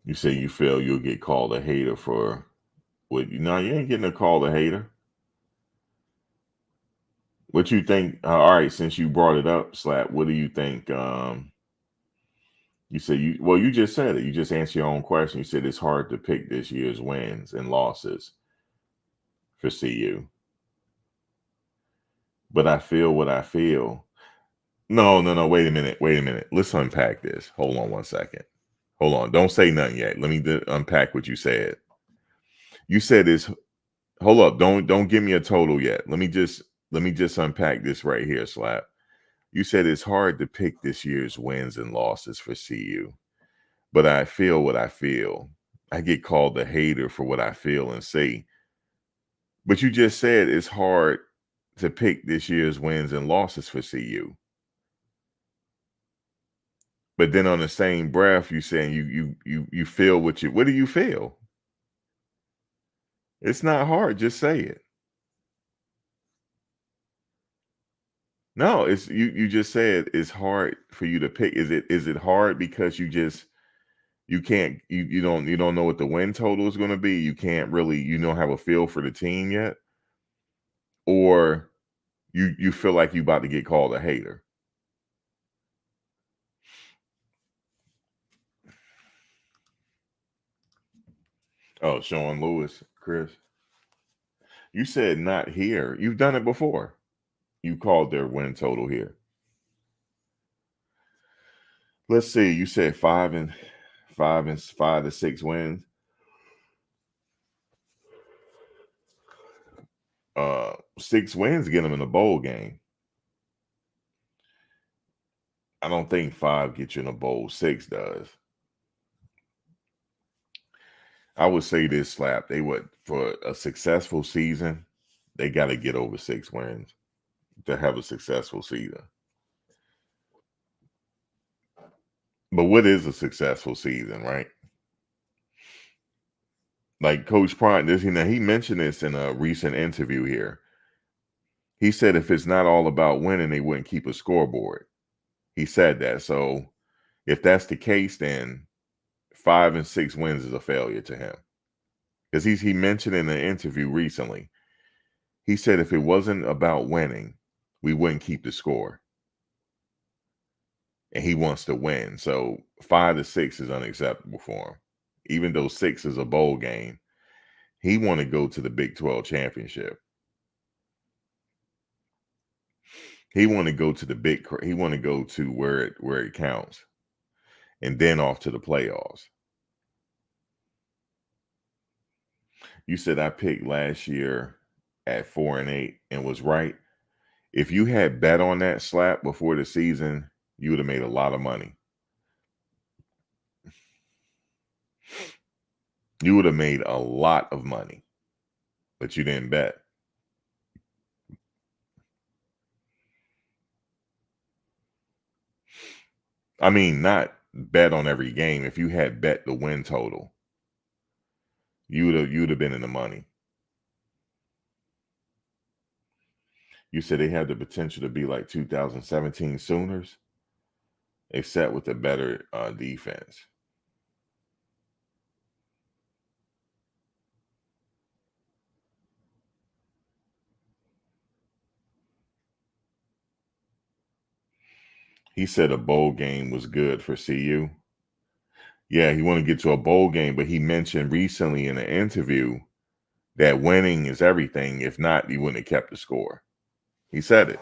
S1: You say you feel you'll get called a hater for what? No, you ain't getting a call a hater. What you think? All right, since you brought it up, Slap. What do you think? You said you. Well, you just said it. You just answered your own question. You said it's hard to pick this year's wins and losses for CU. But I feel what I feel. No, no, no. Wait a minute. Wait a minute. Let's unpack this. Hold on one second. Hold on. Don't say nothing yet. Let me unpack what you said. You said it's. Hold up. Don't give me a total yet. let me just unpack this right here, Slap. You said it's hard to pick this year's wins and losses for CU, but I feel what I feel. I get called a hater for what I feel and say. But you just said it's hard to pick this year's wins and losses for CU. But then on the same breath, you saying you feel what do you feel? It's not hard, just say it. No, it's you just said it's hard for you to pick. Is it hard because you can't you don't know what the win total is going to be? You can't really you don't have a feel for the team yet? Or you feel like you about to get called a hater? Oh, Sean Lewis, Chris. You said not here. You've done it before. You called their win total here. Let's see. You said 5 to 6 wins. 6 wins get them in a bowl game. I don't think 5 gets you in a bowl. 6 does. I would say this, Slap. They would for a successful season. They got to get over 6 wins to have a successful season. But what is a successful season, right? Like Coach Prime, he mentioned this in a recent interview here. He said if it's not all about winning, they wouldn't keep a scoreboard. He said that. So if that's the case, then 5 and 6 wins is a failure to him. Because he mentioned in an interview recently, he said if it wasn't about winning, we wouldn't keep the score. And he wants to win. So 5 to 6 is unacceptable for him. Even though 6 is a bowl game, he want to go to the Big 12 championship. He want to go to he want to go to where it counts. And then off to the playoffs. You said I picked last year at 4-8 and was right. If you had bet on that, Slap, before the season, you would have made a lot of money. You would have made a lot of money, but you didn't bet. I mean, not bet on every game. If you had bet the win total, you'd have been in the money. You said they had the potential to be like 2017 Sooners, except with a better defense. He said a bowl game was good for CU. Yeah, he wanted to get to a bowl game, but he mentioned recently in an interview that winning is everything. If not, he wouldn't have kept the score. He said it.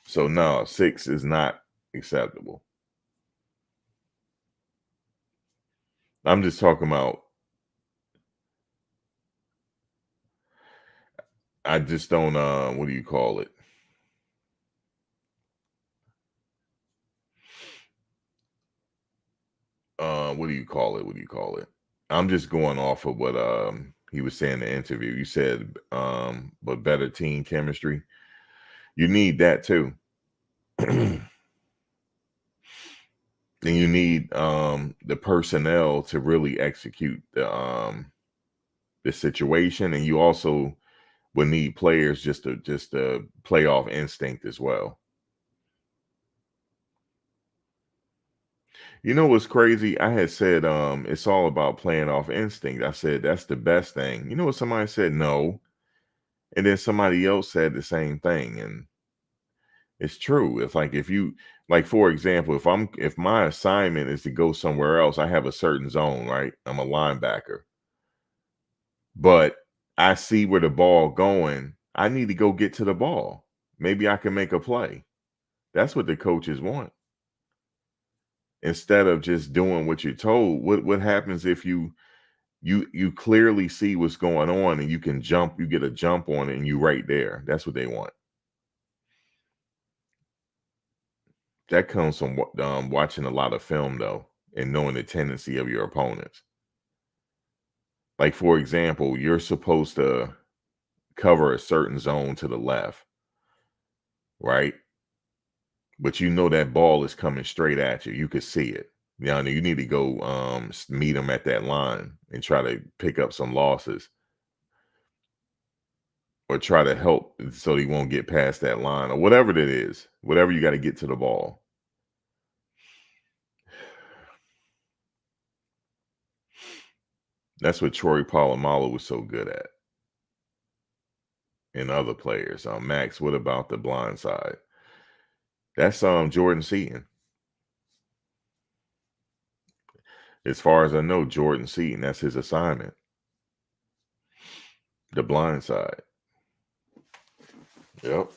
S1: So no, 6 is not acceptable. I'm just talking about. I just don't. What do you call it? What do you call it? What do you call it? I'm just going off of what he was saying in the interview. You said but better team chemistry. You need that too. And you need the personnel to really execute the situation, and you also would need players just to playoff instinct as well. You know what's crazy? I had said it's all about playing off instinct. I said that's the best thing. You know what somebody said? No. And then somebody else said the same thing. And it's true. It's like if you like, for example, if my assignment is to go somewhere else, I have a certain zone, right? I'm a linebacker. But I see where the ball going. I need to go get to the ball. Maybe I can make a play. That's what the coaches want. Instead of just doing what you're told. What happens if you You clearly see what's going on, and you can jump. You get a jump on it, and you right there. That's what they want. That comes from watching a lot of film, though, and knowing the tendency of your opponents. Like, for example, you're supposed to cover a certain zone to the left, right? But you know that ball is coming straight at you. You could see it. You need to go meet them at that line and try to pick up some losses, or try to help so he won't get past that line, or whatever it is. Whatever you got to get to the ball. That's what Troy Polamalu was so good at, and other players. Max, what about the blind side? That's Jordan Seaton. As far as I know, Jordan Seaton, that's his assignment. The blind side. Yep.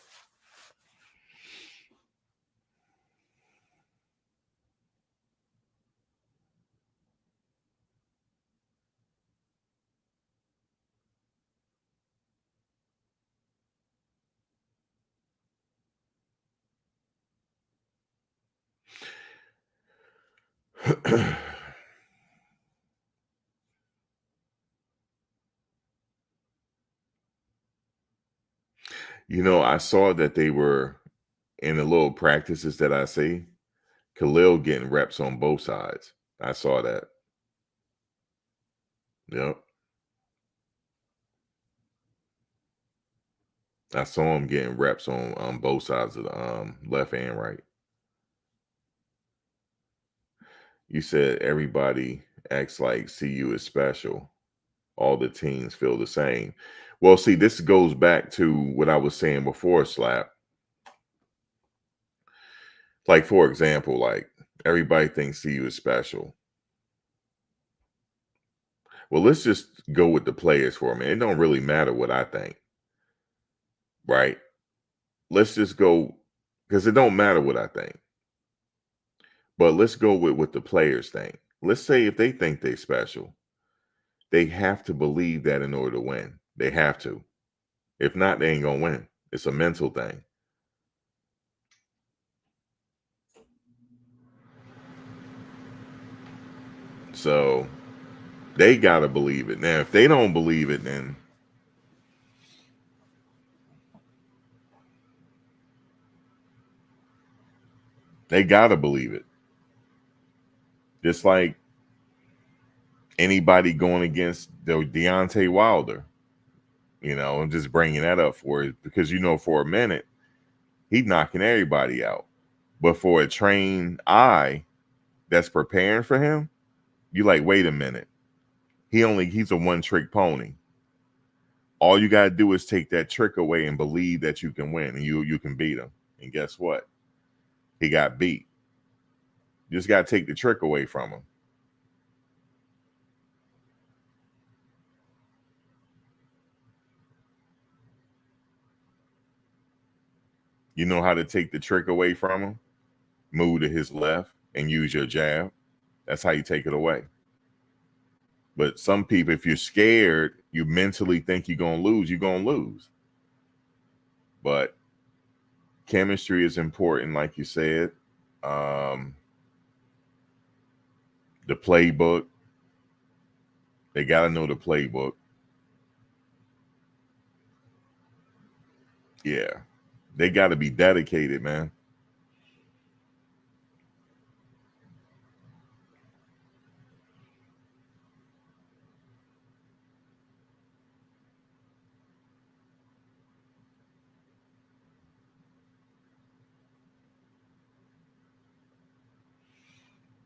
S1: I saw that they were in the little practices that I see, Khalil getting reps on both sides. I saw that. Yep. I saw him getting reps on both sides of the left and right. You said everybody acts like CU is special. All the teams feel the same. Well, see, this goes back to what I was saying before, Slap. Like, for example, like everybody thinks CU is special. Well, let's just go with the players for a minute. It don't really matter what I think, right? Let's just go, because it don't matter what I think. But let's go with what the players think. Let's say if they think they're special, they have to believe that in order to win. They have to. If not, they ain't gonna win. It's a mental thing. So they gotta believe it. Now, if they don't believe it, then they gotta believe it. Just like anybody going against Deontay Wilder, I'm just bringing that up for it because for a minute he's knocking everybody out, but for a trained eye that's preparing for him, you like, wait a minute, he's a one trick pony. All you gotta do is take that trick away and believe that you can win, and you can beat him. And guess what? He got beat. You just gotta take the trick away from him. You know how to take the trick away from him? Move to his left and use your jab. That's how you take it away. But some people, if you're scared, you mentally think you're going to lose. But chemistry is important, like you said. Um, the playbook, they got to know the playbook. Yeah. They got to be dedicated, man.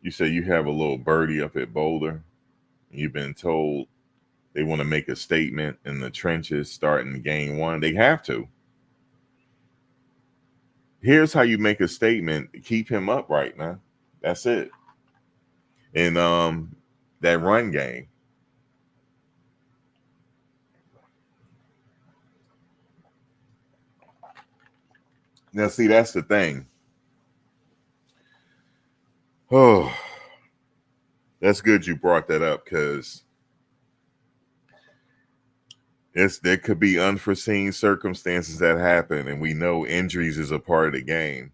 S1: You say you have a little birdie up at Boulder. You've been told they want to make a statement in the trenches starting game one. They have to. Here's how you make a statement. Keep him upright, man. That's it. And that run game. Now, see, that's the thing. Oh, that's good you brought that up because There could be unforeseen circumstances that happen, and we know injuries is a part of the game,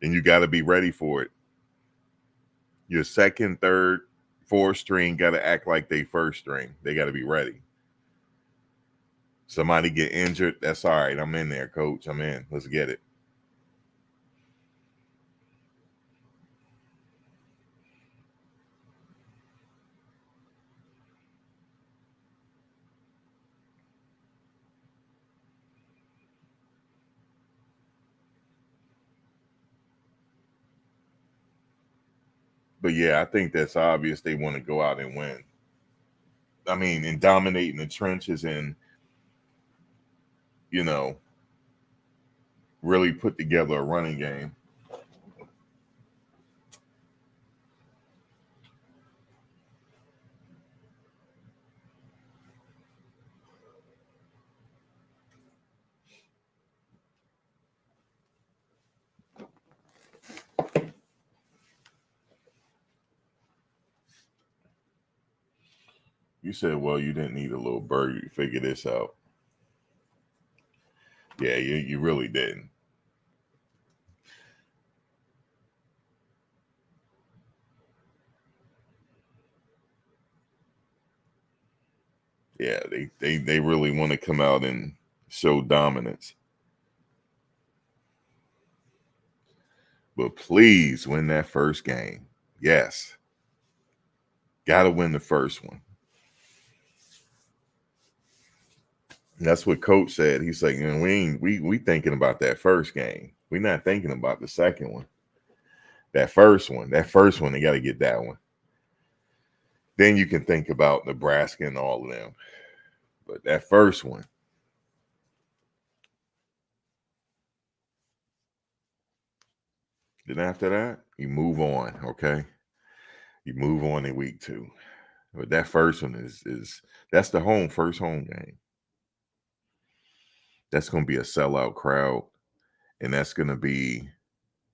S1: and you got to be ready for it. Your second, third, fourth string got to act like they first string. They got to be ready. Somebody get injured, that's all right. I'm in there, coach. I'm in. Let's get it. But yeah, I think that's obvious. They want to go out and win. I mean, and dominate in the trenches and, you know, really put together a running game. You said, well, you didn't need a little burger to figure this out. Yeah, you really didn't. Yeah, they really want to come out and show dominance. But please win that first game. Yes. Gotta win the first one. And that's what coach said. He's like, we thinking about that first game. We're not thinking about the second one. That first one, they got to get that one. Then you can think about Nebraska and all of them. But that first one. Then after that, you move on, okay? You move on in week 2. But that first one is that's the first home game. That's going to be a sellout crowd, and that's going to be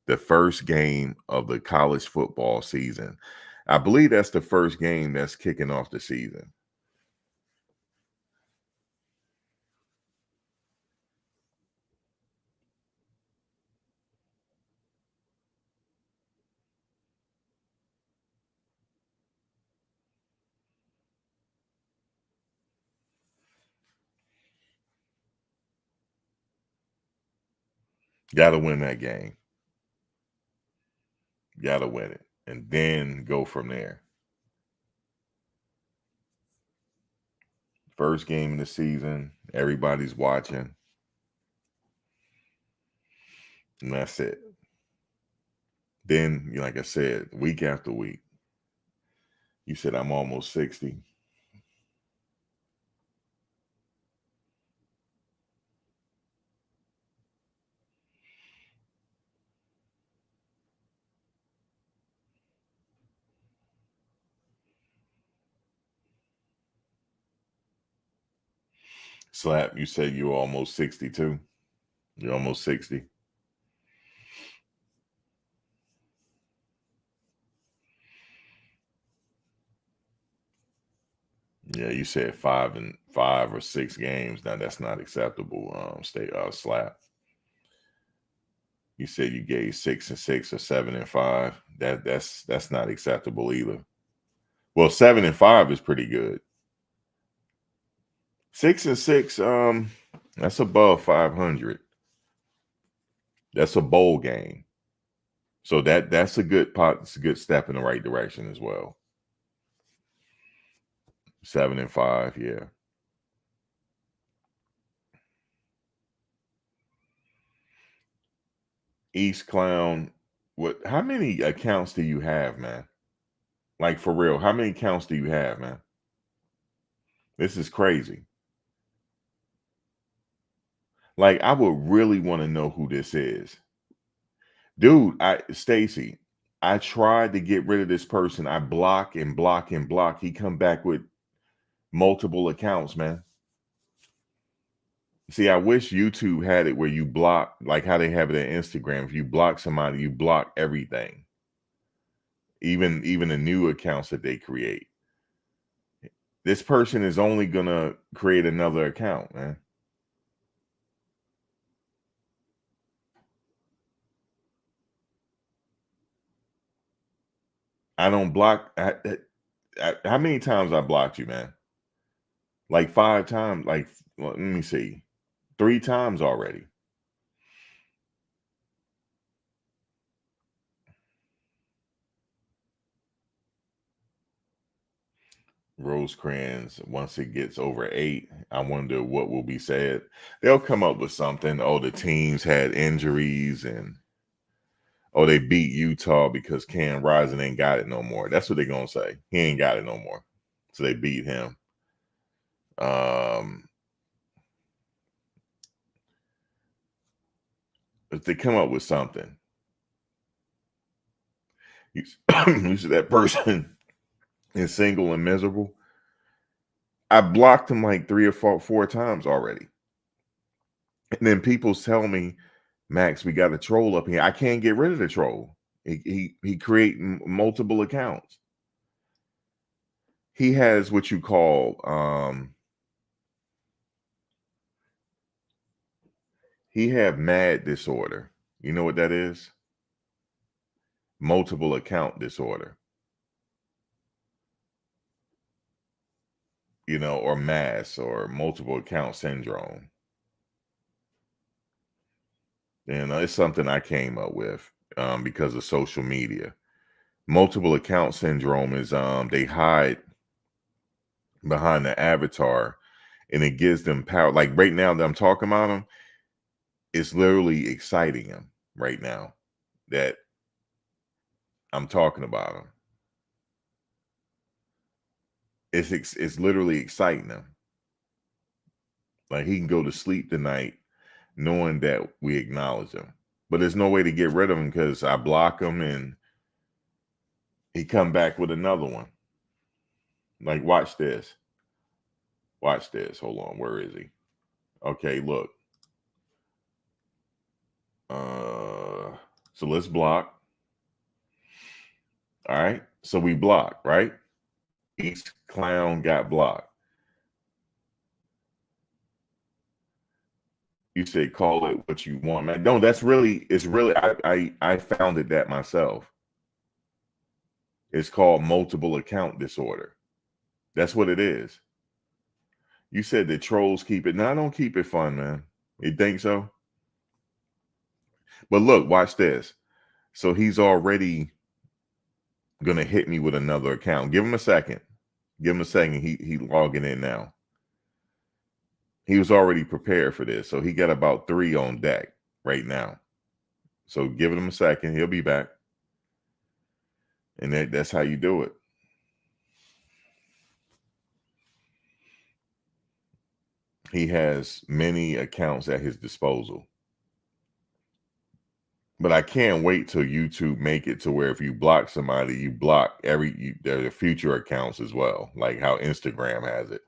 S1: the first game of the college football season. I believe that's the first game that's kicking off the season. Got to win that game. Got to win it, and then go from there. First game of the season, everybody's watching, and that's it. Then, like I said, week after week. You said I'm almost 60. Slap, you said you're almost 62. You're almost 60. Yeah, you said 5 or 6 games. Now that's not acceptable. Slap. You said you gave 6-6 or 7-5. That's not acceptable either. Well, 7-5 is pretty good. 6-6, that's above 500. That's a bowl game. So that's a good pot. It's a good step in the right direction as well. 7-5, yeah. East Clown, what? How many accounts do you have, man? Like for real, how many accounts do you have, man? This is crazy. Like I would really want to know who this is, dude. Stacy, I tried to get rid of this person. I block and block and block. He come back with multiple accounts, man. See, I wish YouTube had it where you block, like how they have it on Instagram. If you block somebody, you block everything, even the new accounts that they create. This person is only gonna create another account, man. I don't block. How many times I blocked you, man? Like 5 times. Like, well, let me see, 3 times already. Rosecrans, once it gets over 8, I wonder what will be said. They'll come up with something. Oh, the teams had injuries, and oh, they beat Utah because Cam Rising ain't got it no more. That's what they're gonna say. He ain't got it no more. So they beat him. Um, if they come up with something, you, you said that person is single and miserable. I blocked him like 3 or 4 times already. And then people tell me, Max, we got a troll up here. I can't get rid of the troll. He create multiple accounts. He has what you call he have mad disorder. You know what that is? Multiple account disorder. You know, or mass or multiple account syndrome. And it's something I came up with because of social media. Multiple account syndrome is they hide behind the avatar and it gives them power. Like right now that I'm talking about them, it's literally exciting them right now that I'm talking about them. It's literally exciting them. Like he can go to sleep tonight knowing that we acknowledge him. But there's no way to get rid of him because I block him and he come back with another one. Like watch this. Watch this. Hold on. Where is he? Okay, look. So let's block. All right. So we block, right? Each clown got blocked. You say call it what you want, man. No, that's really it's really I founded that myself. It's called multiple account disorder. That's what it is. You said that trolls keep it. No, I don't keep it fun, man. You think so? But look, watch this. So he's already gonna hit me with another account. Give him a second. Give him a second. He logging in now. He was already prepared for this, so he got about 3 on deck right now. So give him a second. He'll be back, and that's how you do it. He has many accounts at his disposal. But I can't wait till YouTube make it to where if you block somebody, you block their future accounts as well, like how Instagram has it.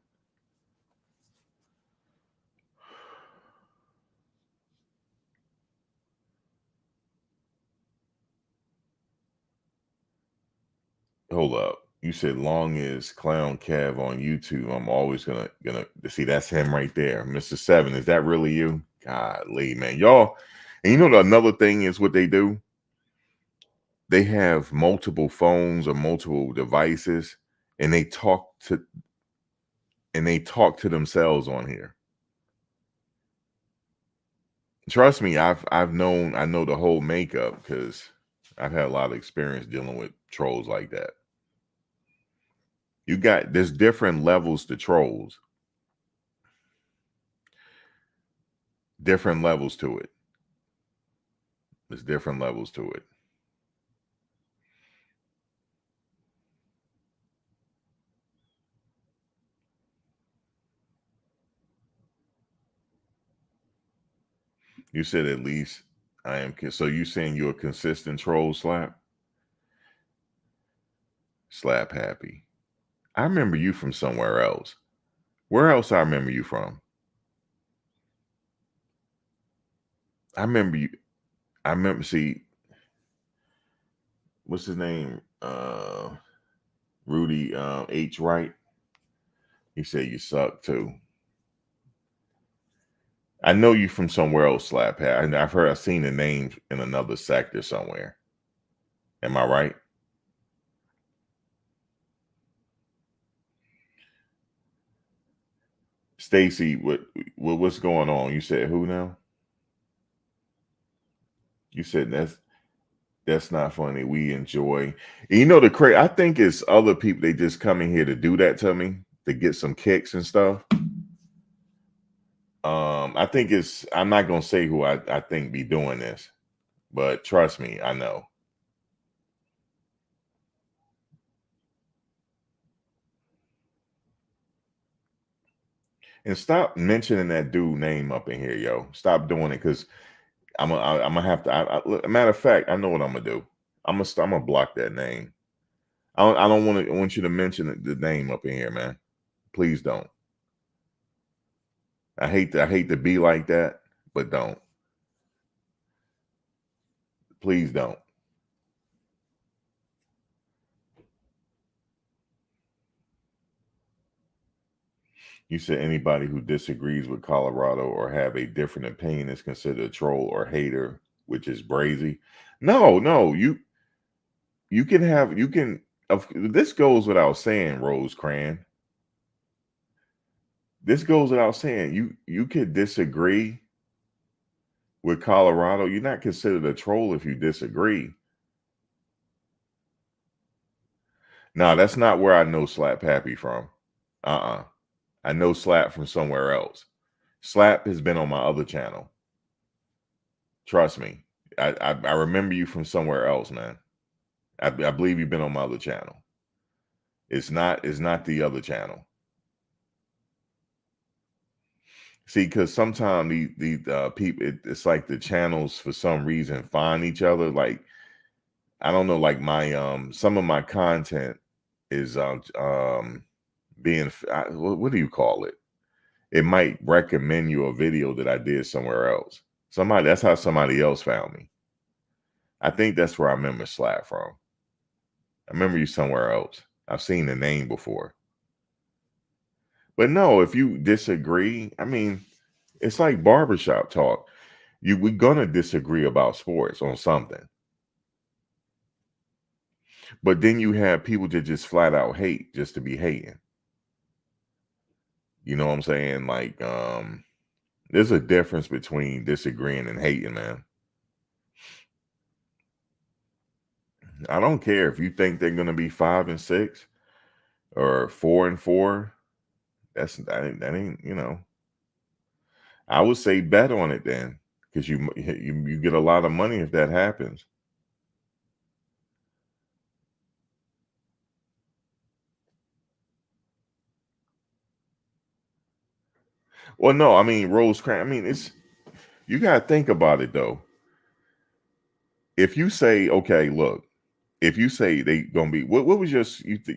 S1: Hold up. You said long as Clown Kev on YouTube, I'm always gonna see that's him right there. Mr. Seven. Is that really you? Golly, man. Y'all, and you know another thing is what they do? They have multiple phones or multiple devices and they talk to themselves on here. Trust me, I know the whole makeup because I've had a lot of experience dealing with trolls like that. There's different levels to trolls, different levels to it. There's different levels to it. You said at least I am. So you saying you're a consistent troll slap happy? I remember you from somewhere else. Where else I remember you from? I remember you. I remember. See, what's his name? Rudy H. Wright. He said you suck too. I know you from somewhere else, Slap Hat. And I've seen the name in another sector somewhere. Am I right? Stacy, what's going on? You said who now? You said that's not funny. We enjoy. And you know the crazy. I think it's other people. They just come in here to do that to me to get some kicks and stuff. I think it's. I'm not gonna say who I think be doing this, but trust me, I know. And stop mentioning that dude name up in here, yo. Stop doing it, because I'm gonna have to. Matter of fact, I know what I'm gonna do. I'm gonna block that name. I don't want to. I want you to mention the name up in here, man. Please don't. I hate to be like that, but don't. Please don't. You said anybody who disagrees with Colorado or have a different opinion is considered a troll or hater, which is brazy. No, no, you can have you can. This goes without saying, Rose Cran. This goes without saying. You could disagree with Colorado. You're not considered a troll if you disagree. No, that's not where I know Slap Happy from. I know Slap from somewhere else. Slap has been on my other channel. Trust me. I remember you from somewhere else, man. I believe you've been on my other channel. It's not the other channel. See, because sometimes the people, it's like the channels for some reason find each other. Like, I don't know, like my some of my content is being what do you call it? It might recommend you a video that I did somewhere else. That's how somebody else found me. I think that's where I remember Slap from. I remember you somewhere else. I've seen the name before. But no, if you disagree, I mean, it's like barbershop talk. We're gonna disagree about sports on something. But then you have people that just flat out hate just to be hating. You know what I'm saying? Like, there's a difference between disagreeing and hating, man. I don't care if you think they're gonna be 5-6 or 4-4. That ain't, you know. I would say bet on it then, because you get a lot of money if that happens. Well, no, I mean Rosecrans. I mean, it's you gotta think about it though. If you say, okay, look, if you say they gonna be what was your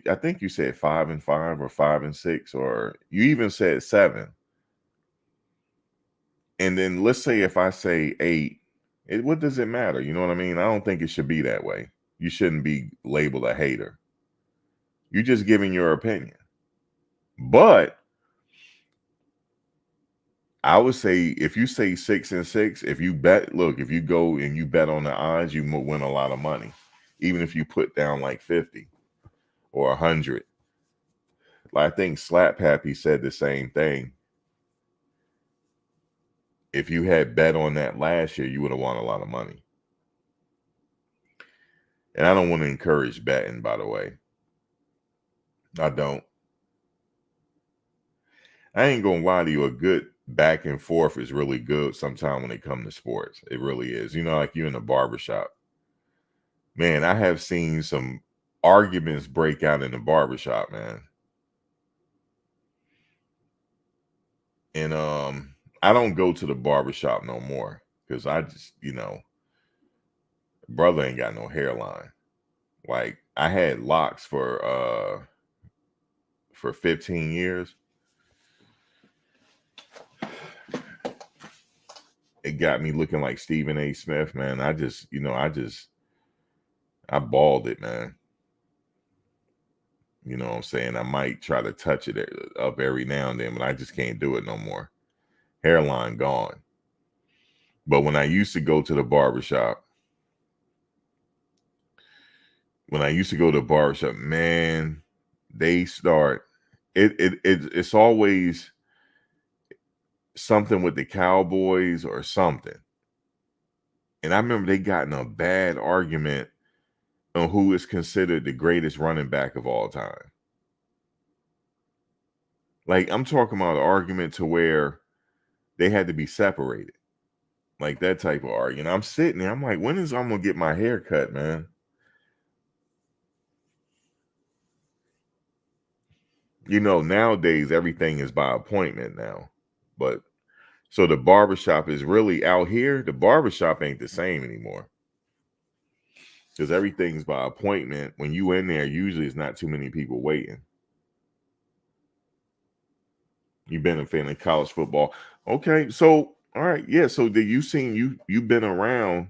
S1: I think you said 5-5 or 5-6, or you even said 7. And then let's say if I say 8, what does it matter? You know what I mean? I don't think it should be that way. You shouldn't be labeled a hater. You're just giving your opinion. But I would say if you say 6-6, if you bet, look, if you go and you bet on the odds, you win a lot of money, even if you put down like 50 or 100. Like, I think Slap Happy said the same thing. If you had bet on that last year, you would have won a lot of money. And I don't want to encourage betting, by the way. I don't. I ain't gonna lie to you. A good back and forth is really good sometimes when it comes to sports. It really is. You know, like you in a barbershop. Man, I have seen some arguments break out in the barbershop, man. And I don't go to the barbershop no more because I just, brother ain't got no hairline. Like, I had locks for 15 years. It got me looking like Stephen A. Smith, man. I balled it, man. You know what I'm saying? I might try to touch it up every now and then, but I just can't do it no more. Hairline gone. But when I used to go to the barbershop, man, they start it's always something with the Cowboys or something. And I remember they got in a bad argument on who is considered the greatest running back of all time. Like, I'm talking about an argument to where they had to be separated. Like that type of argument. I'm sitting there, I'm like, when is I'm gonna get my hair cut, man? You know, nowadays everything is by appointment now. But so the barbershop is really out here. The barbershop ain't the same anymore. Because everything's by appointment. When you in there, usually it's not too many people waiting. You've been a fan of college football. Okay, so all right, yeah. So did you seen you've been around,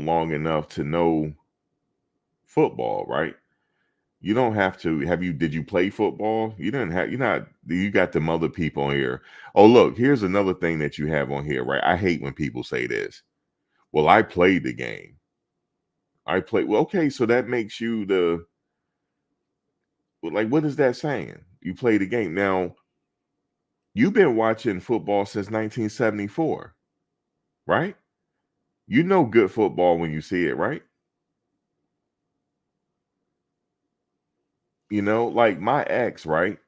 S1: long enough to know football, right? You don't have to did you play football? You didn't have you're not you got them other people on here. Oh, look, here's another thing that you have on here, right? I hate when people say this. Well, I played the game. I played well, okay, so that makes you the like what is that saying? You play the game. Now, you've been watching football since 1974, right? You know good football when you see it, right? You know, like my ex, right?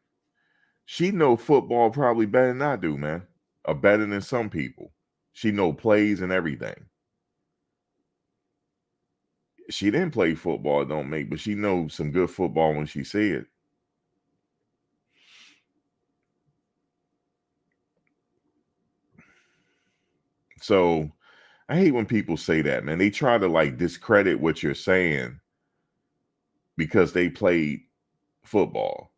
S1: She know football probably better than I do, man. Or better than some people. She know plays and everything. She didn't play football, don't make, but she knows some good football when she see it. So I hate when people say that, man. They try to like discredit what you're saying because they played football.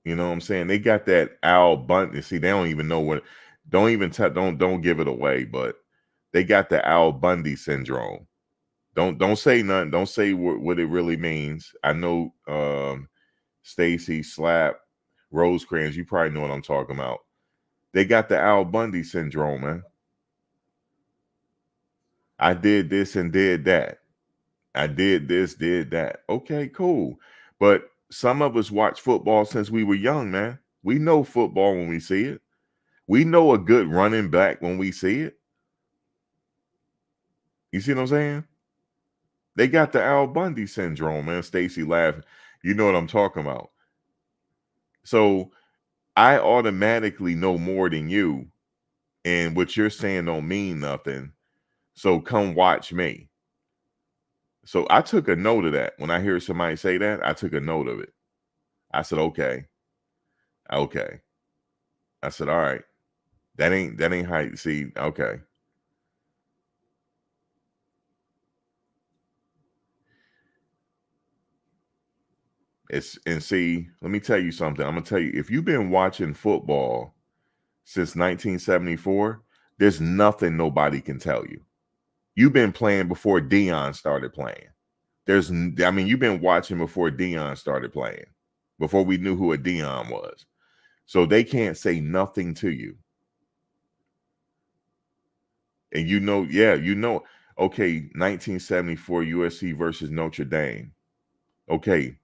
S1: You know what I'm saying? They got that Al Bundy. See, they don't even know what. Don't even don't give it away. But they got the Al Bundy syndrome. Don't say nothing. Don't say what it really means. I know Stacy Slap, Rosecrans. You probably know what I'm talking about. They got the Al Bundy syndrome, man. I did this and did that. I did this, did that. Okay, cool. But some of us watch football since we were young, man. We know football when we see it. We know a good running back when we see it. You see what I'm saying? They got the Al Bundy syndrome, man. Stacy laughing. You know what I'm talking about. So I automatically know more than you, and what you're saying don't mean nothing. So come watch me. So I took a note of that. When I hear somebody say that, I took a note of it. I said, okay, okay. I said, all right. That ain't how you see. Okay. It's and see, let me tell you something. I'm gonna tell you, if you've been watching football since 1974, there's nothing nobody can tell you. You've been playing before Dion started playing. I mean, you've been watching before Dion started playing, before we knew who a Dion was. So they can't say nothing to you. And you know, yeah, you know, okay, 1974 USC versus Notre Dame. Okay,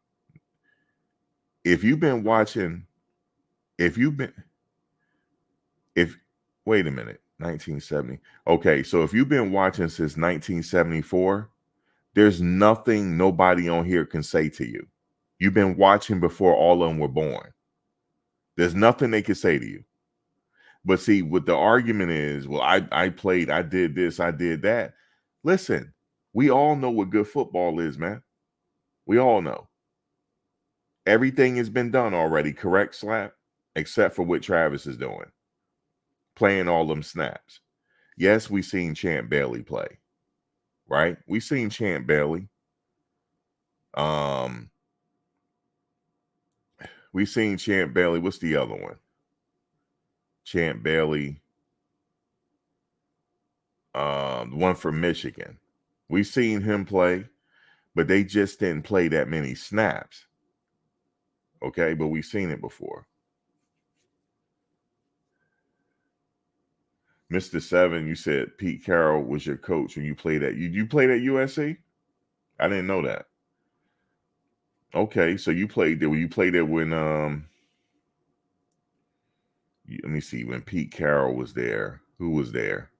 S1: if you've been watching, if you've been, if, wait a minute, 1970. Okay, so if you've been watching since 1974, there's nothing nobody on here can say to you. You've been watching before all of them were born. There's nothing they can say to you. But see, what the argument is, well, I played, I did this, I did that. Listen, we all know what good football is, man. We all know. Everything has been done already, correct, Slap? Except for what Travis is doing, playing all them snaps. Yes, we seen Champ Bailey play, right? We seen Champ Bailey. Um, we seen Champ Bailey. What's the other one? Champ Bailey, the one from Michigan. We seen him play. but they just didn't play that many snaps. Okay, but we've seen it before. Mr. Seven, you said Pete Carroll was your coach when you played at you played at USC? I didn't know that. Okay, so you played there. You played there when let me see, when Pete Carroll was there. Who was there?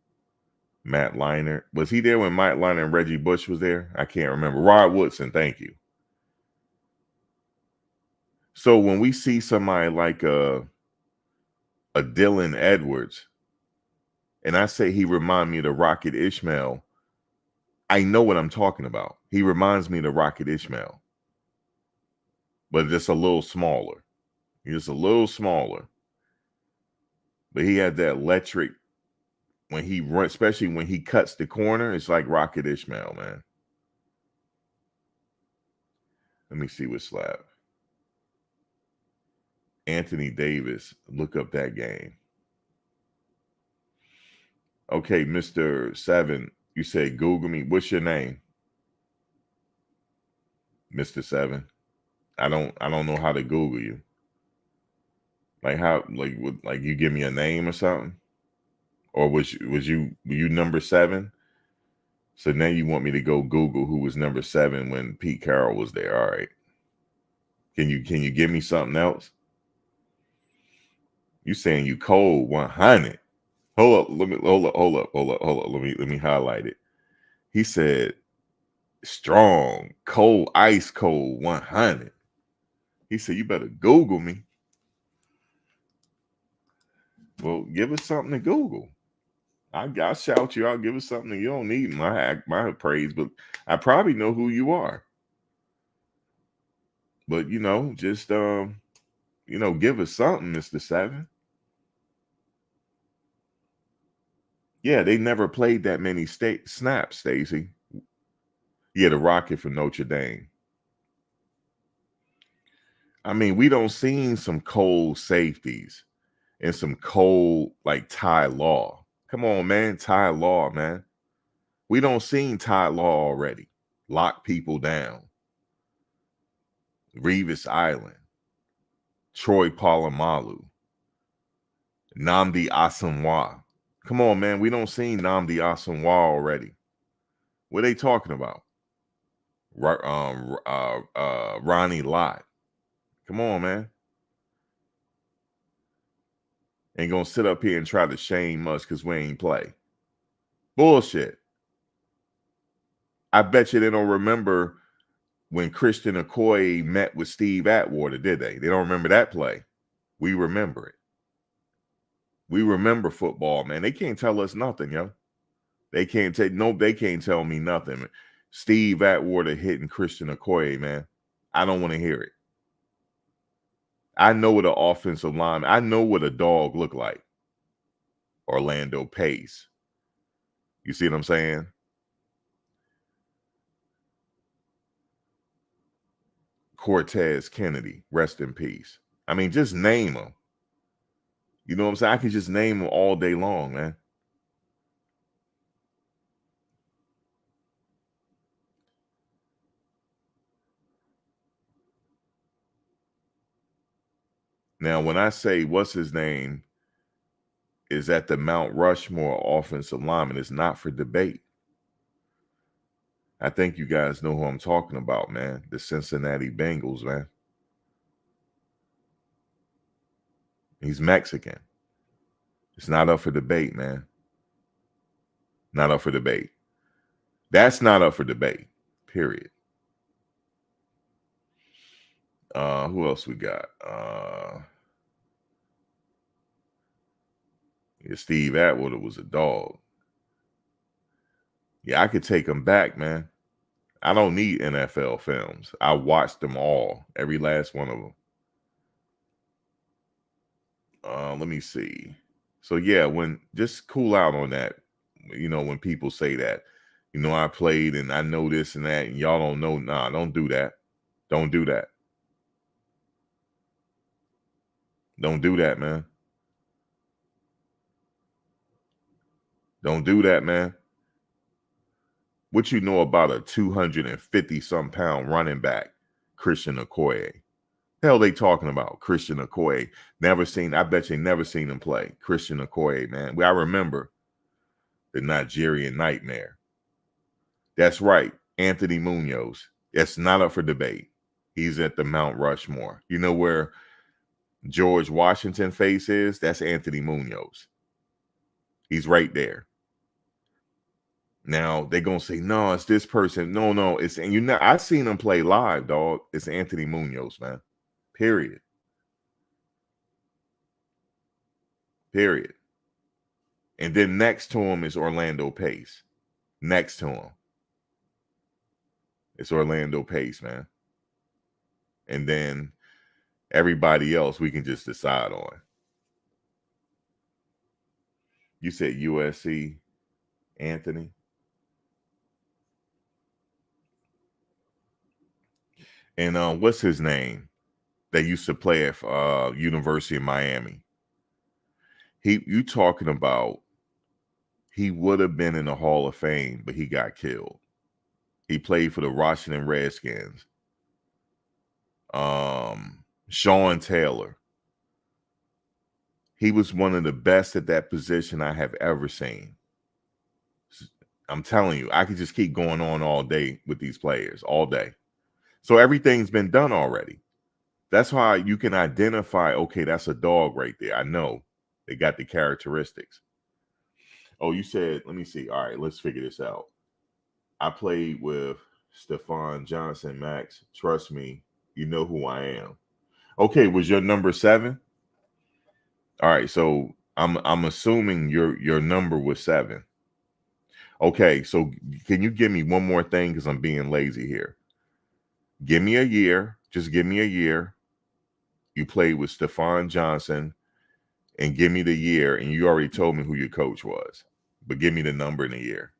S1: Matt Leinart. Was he there when Matt Leinart and Reggie Bush was there? I can't remember. Rod Woodson, thank you. So when we see somebody like a Dylan Edwards, and I say he remind me of the Rocket Ishmael, I know what I'm talking about. He reminds me of the Rocket Ishmael, but just a little smaller. He's just a little smaller. But he had that electric when he runs, especially when he cuts the corner. It's like Rocket Ishmael, man. Let me see what slap. Anthony Davis, look up that game. Okay, Mr. Seven, you say Google me. What's your name? Mr. Seven. I don't know how to Google you. Like how like you give me a name or something? Or was you were you number 7? So now you want me to go Google who was number 7 when Pete Carroll was there. All right. Can you give me something else? You saying you cold 100. Hold up, Let me highlight it. He said strong, cold, ice cold 100. He said you better Google me. Well, give us something to Google. I'll shout you. I'll give us something. You don't need my praise, but I probably know who you are. But just give us something, Mr. Seven. Yeah, they never played that many snaps, Stacy. Yeah, the Rocket for Notre Dame. I mean, we don't seen some cold safeties and some cold like Ty Law. Come on, man, Ty Law, man. We don't seen Ty Law already. Lock people down. Revis Island. Troy Polamalu. Namdi Asamoah. Come on, man. We don't see Namdi Asamoah already. What are they talking about? Ronnie Lott. Come on, man. Ain't gonna sit up here and try to shame us because we ain't play. Bullshit. I bet you they don't remember when Christian Okoye met with Steve Atwater, did they? They don't remember that play. We remember it. We remember football, man. They can't tell us nothing, yo. They can't tell me nothing. Steve Atwater hitting Christian Okoye, man. I don't want to hear it. I know what an offensive line, I know what a dog look like. Orlando Pace. You see what I'm saying? Cortez Kennedy, rest in peace. I mean, just name them. You know what I'm saying? I can just name them all day long, man. Now, when I say what's his name is at the Mount Rushmore offensive lineman, it's not for debate. I think you guys know who I'm talking about, man. The Cincinnati Bengals, man. He's Mexican. It's not up for debate, man. Not up for debate. That's not up for debate. Period. Who else we got? Yeah, Steve Atwater was a dog. Yeah, I could take him back, man. I don't need NFL films. I watched them all, every last one of them. Let me see. So yeah, when just cool out on that. When people say that, I played and I know this and that, and y'all don't know. Nah, don't do that. Don't do that. Don't do that, man. Don't do that, man. What you know about a 250 some pound running back, Christian Okoye? Hell, they talking about Christian Okoye. Never seen. I bet you never seen him play. Christian Okoye, man. Well, I remember the Nigerian Nightmare. That's right, Anthony Munoz. That's not up for debate. He's at the Mount Rushmore. You know where George Washington face is? That's Anthony Munoz. He's right there. Now they're gonna say, no, it's this person. No, it's, and you know, I seen him play live, dog. It's Anthony Munoz, man. Period. Period. And then next to him is Orlando Pace. Next to him. It's Orlando Pace, man. And then everybody else we can just decide on. You said USC, Anthony. And what's his name that used to play at University of Miami? You talking about he would have been in the Hall of Fame, but he got killed. He played for the Washington Redskins. Sean Taylor. He was one of the best at that position I have ever seen. I'm telling you, I could just keep going on all day with these players, all day. So everything's been done already. That's why you can identify, okay, that's a dog right there. I know they got the characteristics. Oh, you said, let me see. All right, let's figure this out. I played with Stephon Johnson, Max. Trust me, you know who I am. Okay, was your number 7? All right, so I'm assuming your number was 7. Okay, so can you give me one more thing because I'm being lazy here? Give me a year. Just give me a year. You played with Stephon Johnson, and give me the year. And you already told me who your coach was, but give me the number and the year.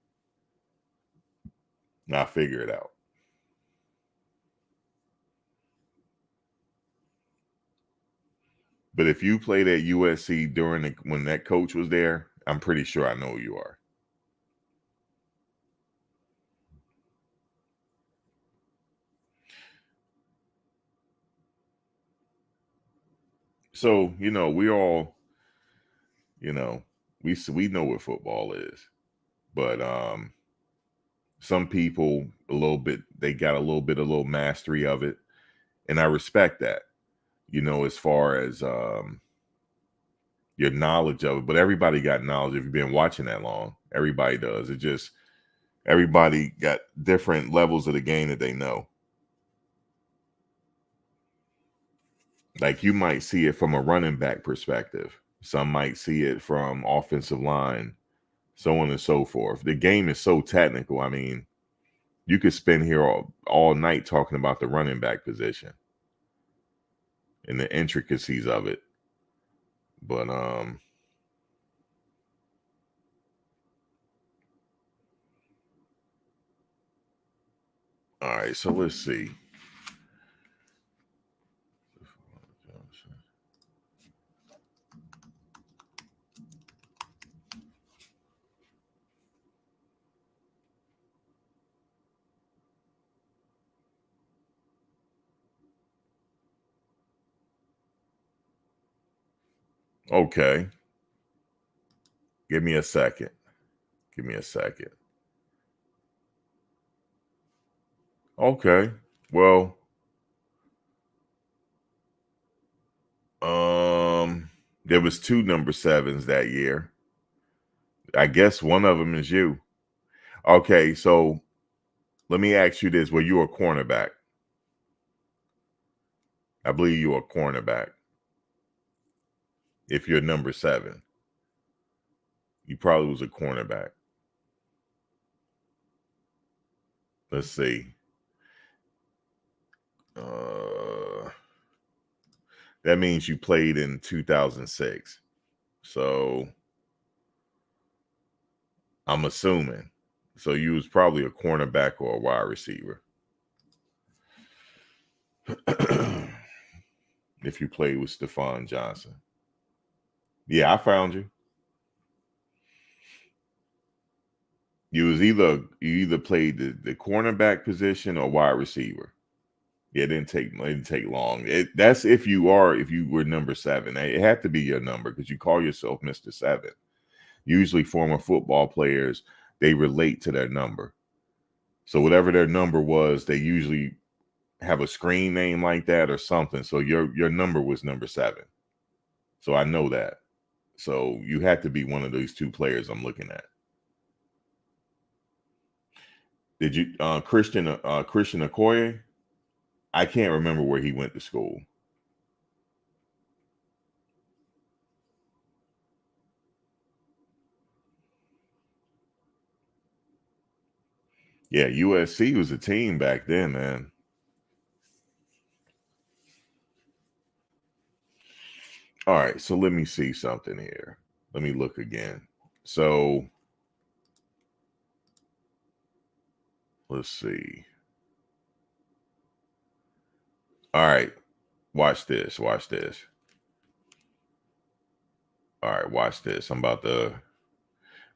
S1: Now figure it out. But if you played at USC when that coach was there, I'm pretty sure I know who you are. So, we all, we know what football is. But some people they got a little mastery of it. And I respect that, as far as your knowledge of it. But everybody got knowledge if you've been watching that long. Everybody does. Everybody got different levels of the game that they know. Like you might see it from a running back perspective. Some might see it from offensive line, so on and so forth. The game is so technical. I mean, you could spend here all night talking about the running back position and the intricacies of it. But all right, so let's see. Okay. Give me a second. Give me a second. Okay. Well, there was 2 number 7s that year. I guess one of them is you. Okay, so let me ask you this. Were you a cornerback? I believe you were a cornerback. If you're number 7, you probably was a cornerback. Let's see. That means you played in 2006. So I'm assuming. So you was probably a cornerback or a wide receiver. If you played with Stephon Johnson. Yeah, I found you. You either played the cornerback position or wide receiver. Yeah, it didn't take long. That's if you were number 7. It had to be your number because you call yourself Mr. 7. Usually former football players, they relate to their number. So whatever their number was, they usually have a screen name like that or something. So your number was number 7. So I know that. So you had to be one of these two players I'm looking at. Did you Christian Okoye? I can't remember where he went to school. Yeah, USC was a team back then, man. All right, so let me see something here. Let me look again. So let's see. All right, watch this. Watch this. All right, watch this.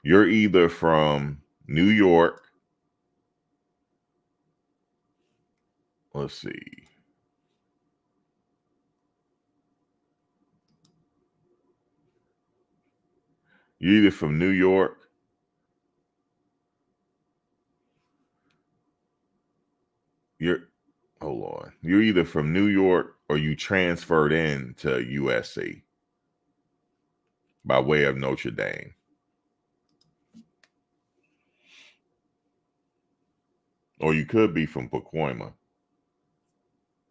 S1: You're either from New York. Let's see. You're either from New York. You're hold on. You're either from New York or you transferred in to USC by way of Notre Dame. Or you could be from Pacoima.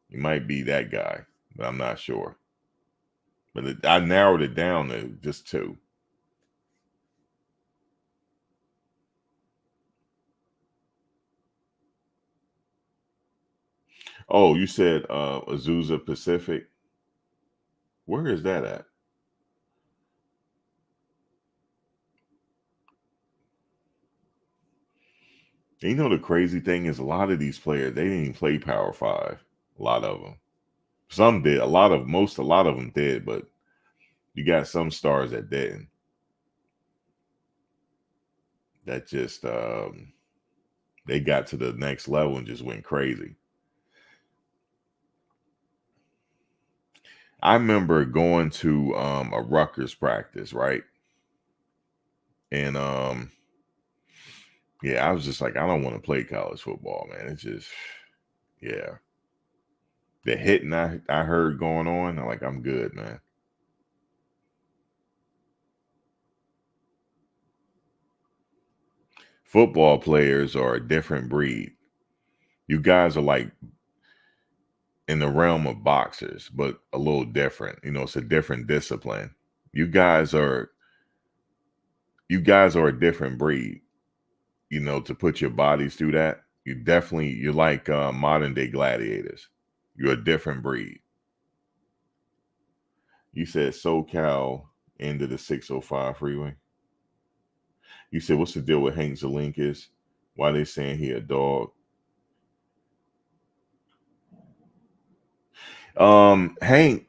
S1: You might be that guy, but I'm not sure. But I narrowed it down to just 2. Oh, you said Azusa Pacific. Where is that at? And you know the crazy thing is a lot of these players they didn't even play Power Five. A lot of them. Some did. A lot of them did, but you got some stars that didn't. That just they got to the next level and just went crazy. I remember going to a Rutgers practice, right? And yeah, I was just like, I don't want to play college football, man. It's just yeah. The hitting I heard going on, I'm like, I'm good, man. Football players are a different breed. You guys are like in the realm of boxers, but a little different. You know, it's a different discipline. You guys are you guys are a different breed. You know, to put your bodies through that, you're like modern day gladiators. You're a different breed. You said SoCal into the 605 freeway. You said, what's the deal with Hank Zelinkus? Why they saying he a dog? Hank,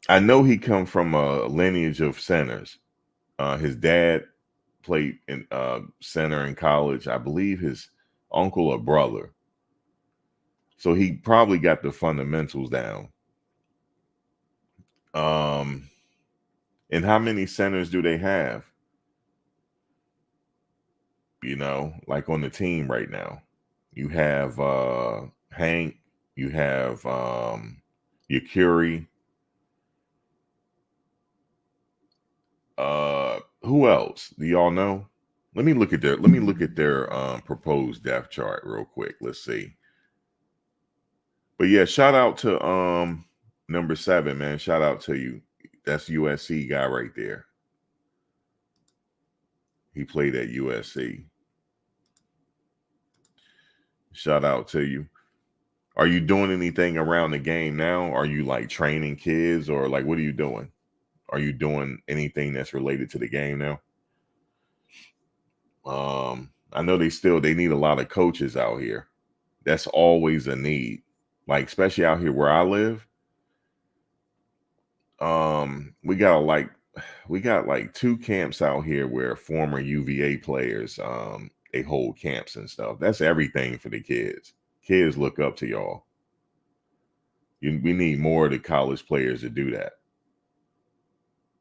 S1: I know he come from a lineage of centers. His dad played in center in college. I believe his uncle or brother. So he probably got the fundamentals down. Um, and how many centers do they have? You know, like on the team right now. You have Hank, you have Yakuri. Who else? Do y'all know? Let me look at their proposed depth chart real quick. Let's see. But yeah, shout out to number 7, man. Shout out to you. That's USC guy right there. He played at USC. Shout out to you. Are you doing anything around the game now? Are you like training kids or like what are you doing? Are you doing anything that's related to the game now? I know they need a lot of coaches out here. That's always a need. Like especially out here where I live, we got like we got like 2 camps out here where former UVA players they hold camps and stuff. That's everything for the kids. Kids look up to y'all. We need more of the college players to do that.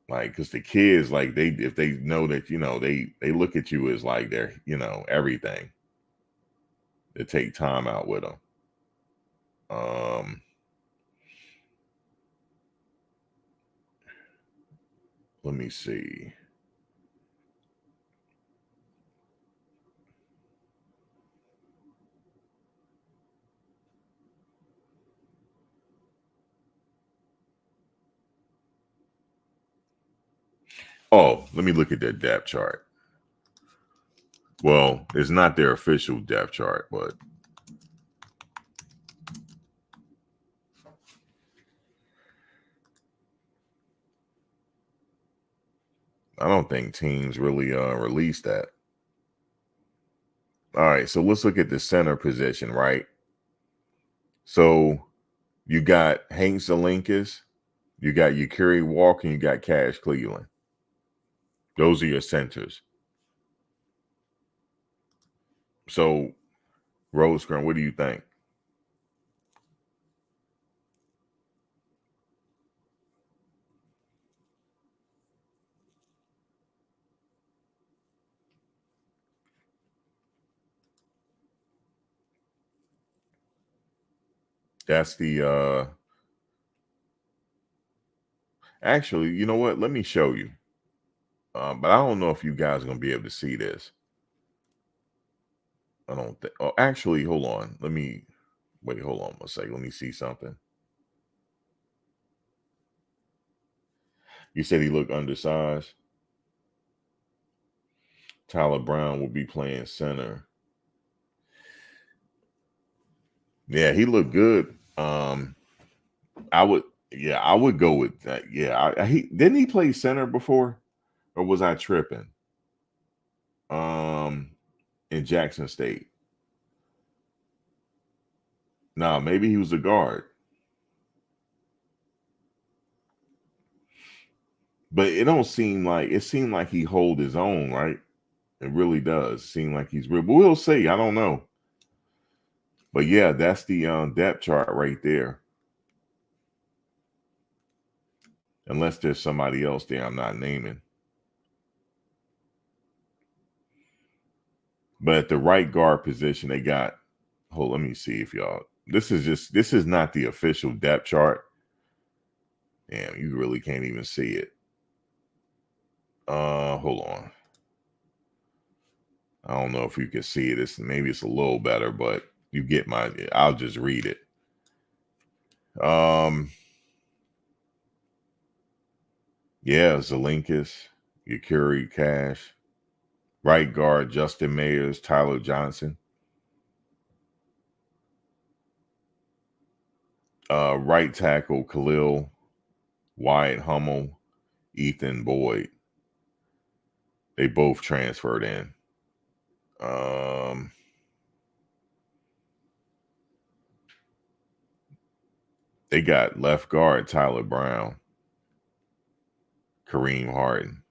S1: Like, because the kids, like, they if they know that, they look at you as like they're, everything. They take time out with them. Let me see. Oh, let me look at their depth chart. Well, it's not their official depth chart, but I don't think teams really release that. All right, so let's look at the center position, right? So you got Hank Zelinkas, you got Yakuri Walker, and you got Cash Cleveland. Those are your centers. So, Rosegren, what do you think? That's the actually, you know what? Let me show you. But I don't know if you guys are gonna be able to see this. I don't think. Oh, actually, hold on. Let me wait. Hold on a second. Let me see something. You said he looked undersized. Tyler Brown will be playing center. Yeah, he looked good. I would. Yeah, I would go with that. Yeah, he didn't he play center before, or was I tripping? Um, in Jackson State. No, maybe he was a guard. But it seemed like he hold his own, right? It really does seem like he's real. But we'll see. I don't know. But yeah, that's the depth chart right there. Unless there's somebody else there I'm not naming. But at the right guard position, they got let me see if y'all this is not the official depth chart. Damn, you really can't even see it. Hold on. I don't know if you can see it. Maybe it's a little better, but you get I'll just read it. Yeah, Zelinkas, Yakuri Cash, right guard Justin Mayers, Tyler Johnson, right tackle Khalil, Wyatt Hummel, Ethan Boyd. They both transferred in. They got left guard Tyler Brown, Kareem Harden.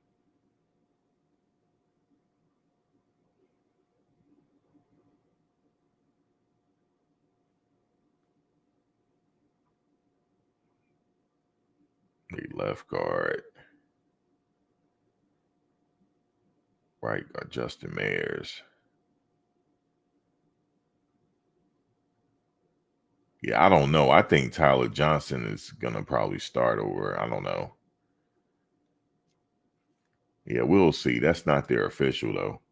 S1: They left guard, right guard Justin Mayers. Yeah, I don't know. I think Tyler Johnson is gonna probably start over. I don't know. Yeah, we'll see. That's not their official though.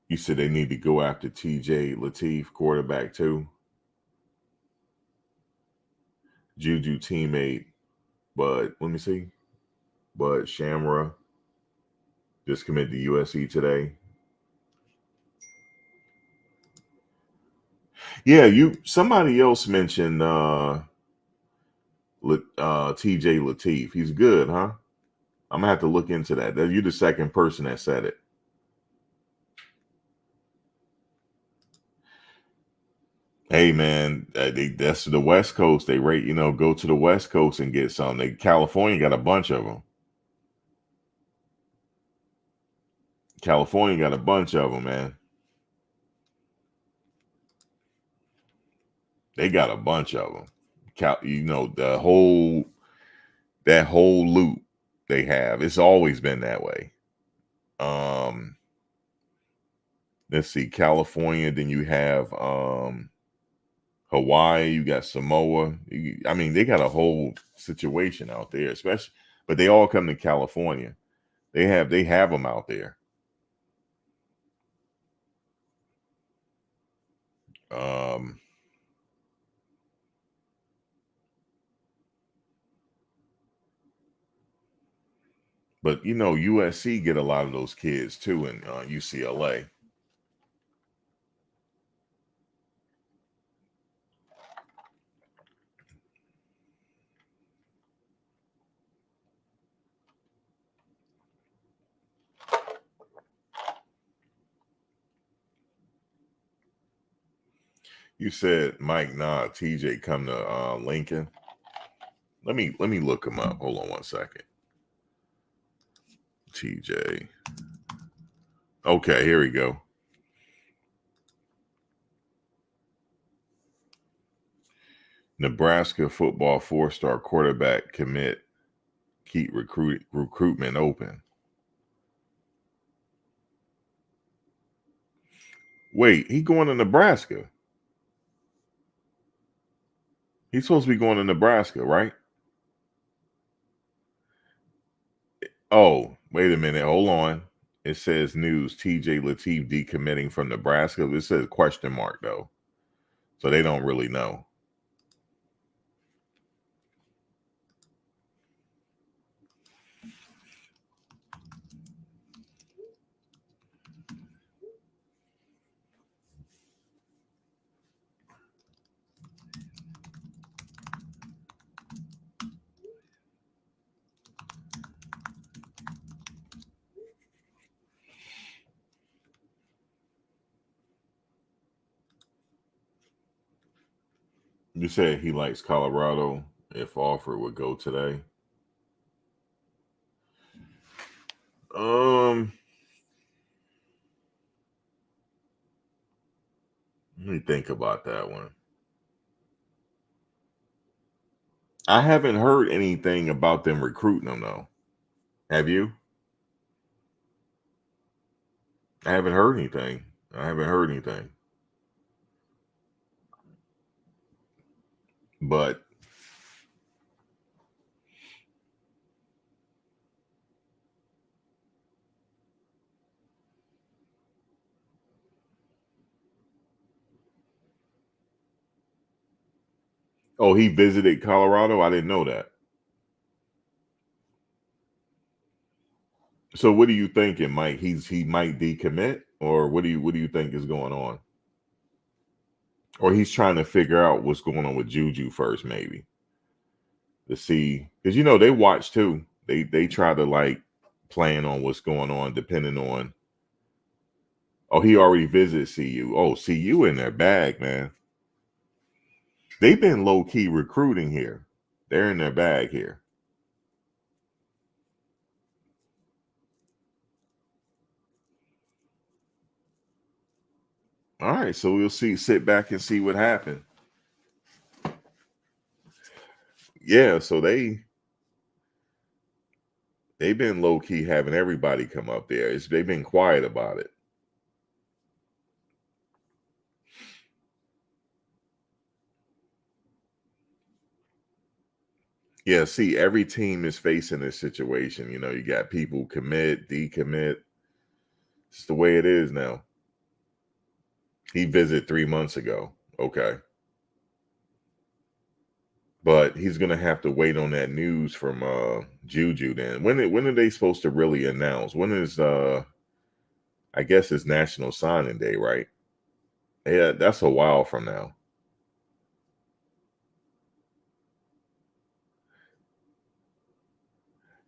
S1: You said they need to go after TJ Lateef, quarterback too. Juju teammate, but let me see. But Shamra just committed to USC today. Yeah, somebody else mentioned TJ Lateef. He's good, huh? I'm gonna have to look into that. You're the second person that said it. Hey man, that's the West Coast. They rate, go to the West Coast and get some. California got a bunch of them. California got a bunch of them, man. They got a bunch of them. That whole loop they have. It's always been that way. Um, let's see, California. Then you have Hawaii. You got Samoa. I mean, they got a whole situation out there, especially. But they all come to California. They have them out there. Um, but USC get a lot of those kids too in UCLA. You said Mike, nah, TJ come to Lincoln. Let me look him up. Hold on one second. TJ. Okay, here we go. Nebraska football 4-star quarterback commit keep recruitment open. Wait, he going to Nebraska? He's supposed to be going to Nebraska, right? Oh, wait a minute. Hold on. It says news TJ Latif decommitting from Nebraska. This says question mark though. So they don't really know. You said he likes Colorado. If offered, would go today. Um, Let me think about that one. I haven't heard anything about them recruiting him though. Have you? I haven't heard anything. I haven't heard anything. But oh, he visited Colorado. I didn't know that. So what are you thinking, Mike? He might decommit, or what do you think is going on? Or he's trying to figure out what's going on with Juju first, maybe to see because they watch too. They try to like plan on what's going on, depending on. Oh, he already visited CU. Oh, CU in their bag, man. They've been low key recruiting here. They're in their bag here. All right, so we'll see. Sit back and see what happened. Yeah, so they've been low key having everybody come up there. They've been quiet about it. Yeah, see, every team is facing this situation. You got people commit, decommit. It's the way it is now. He visited 3 months ago. Okay. But he's gonna have to wait on that news from Juju then. When are they supposed to really announce? When is I guess it's National Signing Day, right? Yeah, that's a while from now.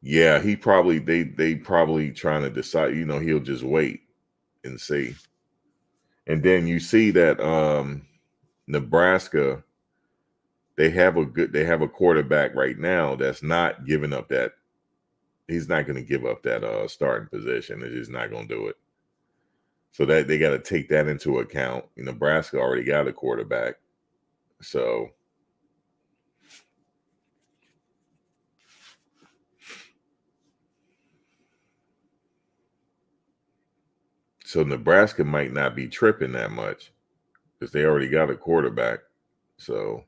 S1: Yeah, they probably trying to decide, he'll just wait and see. And then you see that Nebraska, they have a quarterback right now that's not giving up that. He's not going to give up that starting position. They're just not going to do it. So that they got to take that into account. Nebraska already got a quarterback. So Nebraska might not be tripping that much because they already got a quarterback. So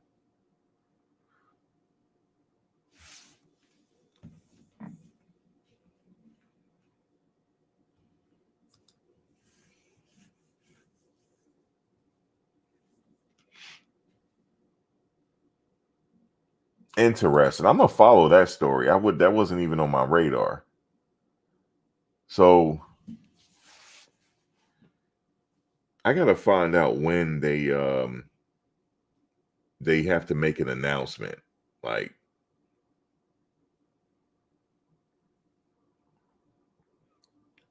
S1: interesting. I'm gonna follow that story. That wasn't even on my radar. So I gotta find out when they have to make an announcement. Like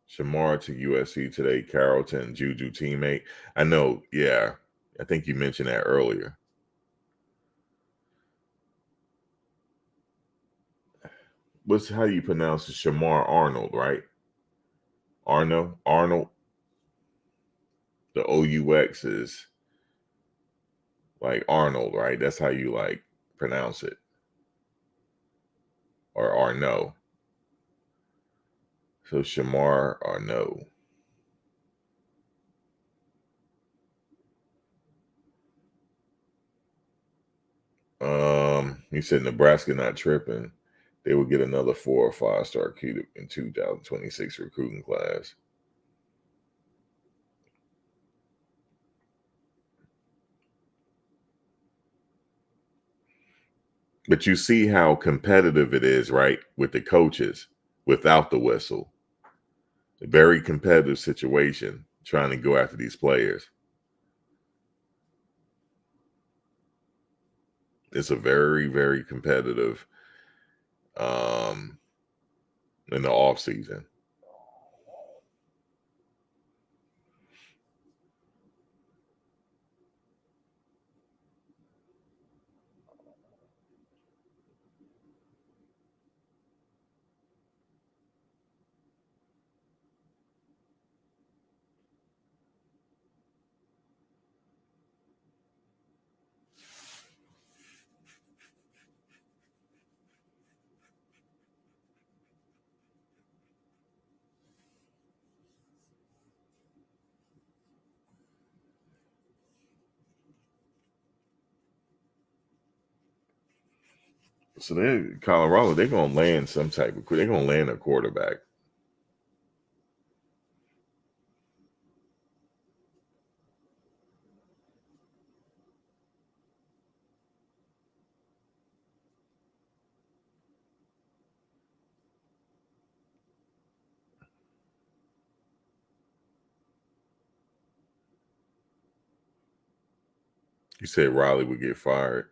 S1: Shamar to USC today, Carrollton, Juju teammate. I know, yeah. I think you mentioned that earlier. What's how you pronounce it? Shamar Arnold, right? Arnold. The OUX is like Arnold, right? That's how you like pronounce it. Or Arno. So Shamar Arno. He said Nebraska not tripping. They will get another 4 or 5 star key in 2026 recruiting class. But you see how competitive it is, right? With the coaches without the whistle. A very competitive situation trying to go after these players. It's a very, very competitive in the off season. So Colorado, they're gonna land some type of they're gonna land a quarterback. You said Riley would get fired.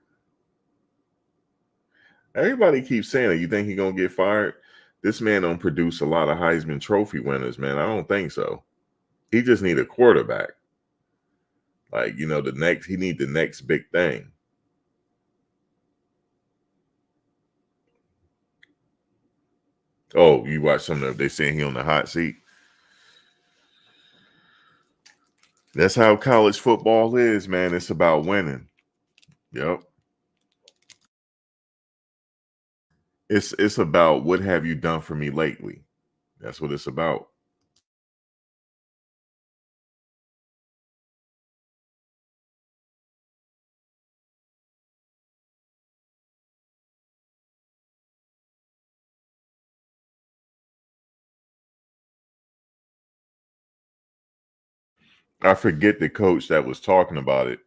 S1: Everybody keeps saying it. You think he's gonna get fired? This man don't produce a lot of Heisman Trophy winners, man. I don't think so. He just need a quarterback. Like, the next he need the next big thing. Oh, you watch some of they saying he on the hot seat. That's how college football is, man. It's about winning. Yep. It's about what have you done for me lately. That's what it's about. I forget the coach that was talking about it.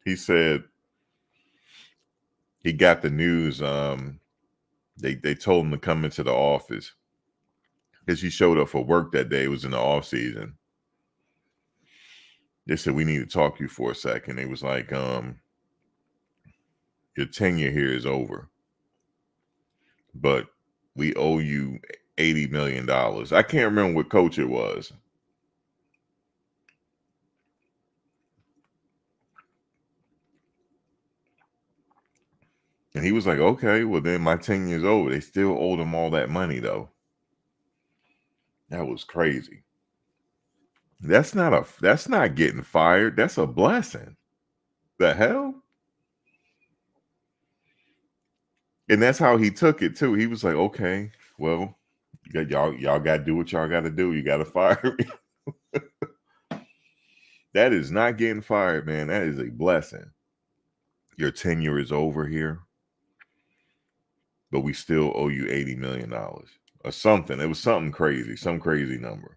S1: He said he got the news. They told him to come into the office because he showed up for work that day. It was in the off season. They said we need to talk to you for a second. It was like, your tenure here is over, but we owe you $80 million. I can't remember what coach it was. And he was like, okay, well then my 10 years over. They still owed him all that money though. That was crazy. That's not getting fired. That's a blessing. The hell? And that's how he took it too. He was like, okay, well, y'all gotta do what y'all gotta do. You gotta fire me. That is not getting fired, man. That is a blessing. Your tenure is over here, but we still owe you $80 million or something. It was something crazy, some crazy number.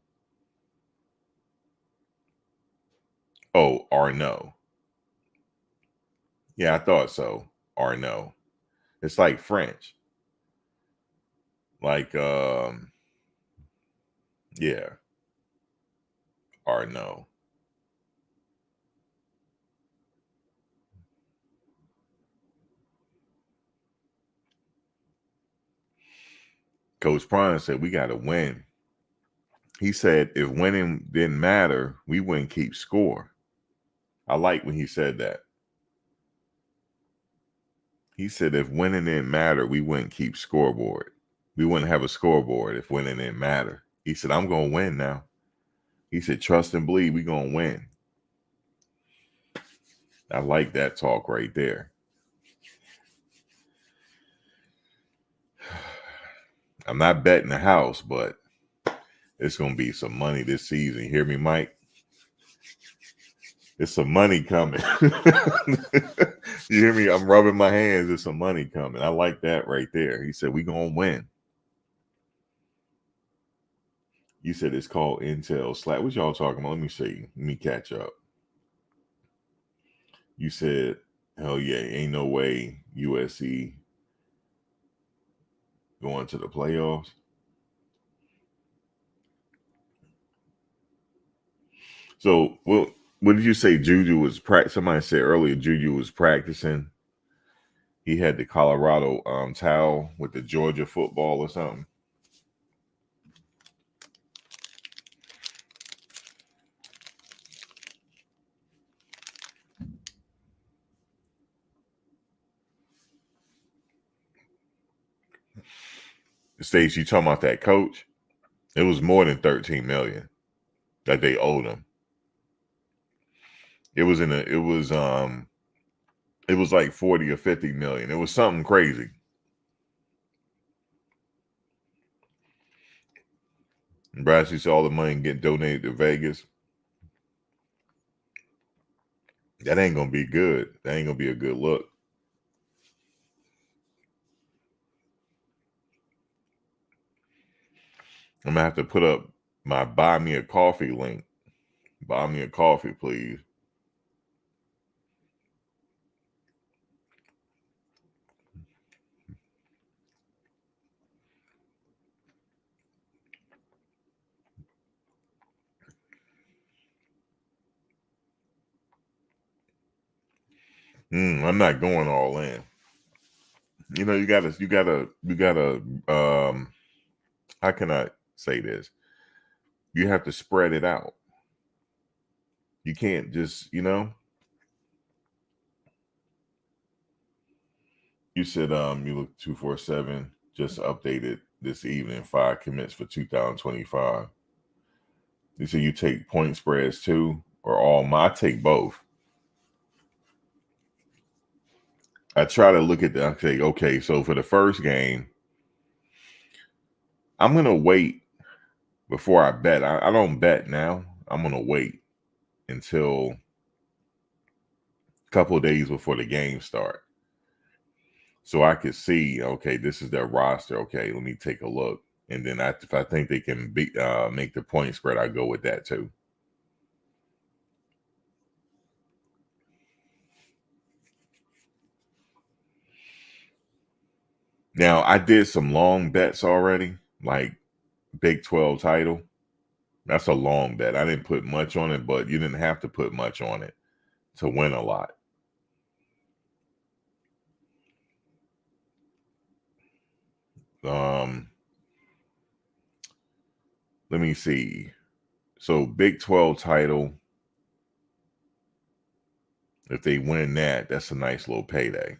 S1: Oh, Arnaud. Yeah, I thought so. Arnaud. It's like French. Like, yeah, Arnaud. Coach Prime said we got to win. He said if winning didn't matter, we wouldn't keep score. I like when he said that. He said if winning didn't matter, we wouldn't keep scoreboard. We wouldn't have a scoreboard if winning didn't matter. He said, I'm going to win now. He said, trust and believe we're going to win. I like that talk right there. I'm not betting the house, but it's going to be some money this season. You hear me, Mike? There's some money coming. You hear me? I'm rubbing my hands. There's some money coming. I like that right there. He said, we're going to win. You said it's called Intel Slack. What y'all talking about? Let me see. Let me catch up. You said, hell yeah, ain't no way USC going to the playoffs. So, well, what did you say? Juju was somebody said earlier Juju was practicing. He had the Colorado towel with the Georgia football or something. Stace, you talking about that coach? It was more than 13 million that they owed him. It was it was like 40 or 50 million. It was something crazy. And Bradley said all the money get donated to Vegas. That ain't gonna be good. That ain't gonna be a good look. I'm gonna have to put up my buy me a coffee link. Buy me a coffee, please. I'm not going all in. You know, you gotta. How can I say this? You have to spread it out. You can't just, You said you look 247 just updated this evening. 5 commits for 2025. You said you take point spreads too, or all? I take both. I try to look at that. Okay, so for the first game, I'm gonna wait before I bet. I don't bet now. I'm gonna wait until a couple of days before the game start, so I could see. Okay, this is their roster. Okay, let me take a look, and then if I think they can make the point spread, I go with that too. Now I did some long bets already, like Big 12 title. That's a long bet. I didn't put much on it, but you didn't have to put much on it to win a lot. Um, let me see. So Big 12 title, if they win that, that's a nice little payday.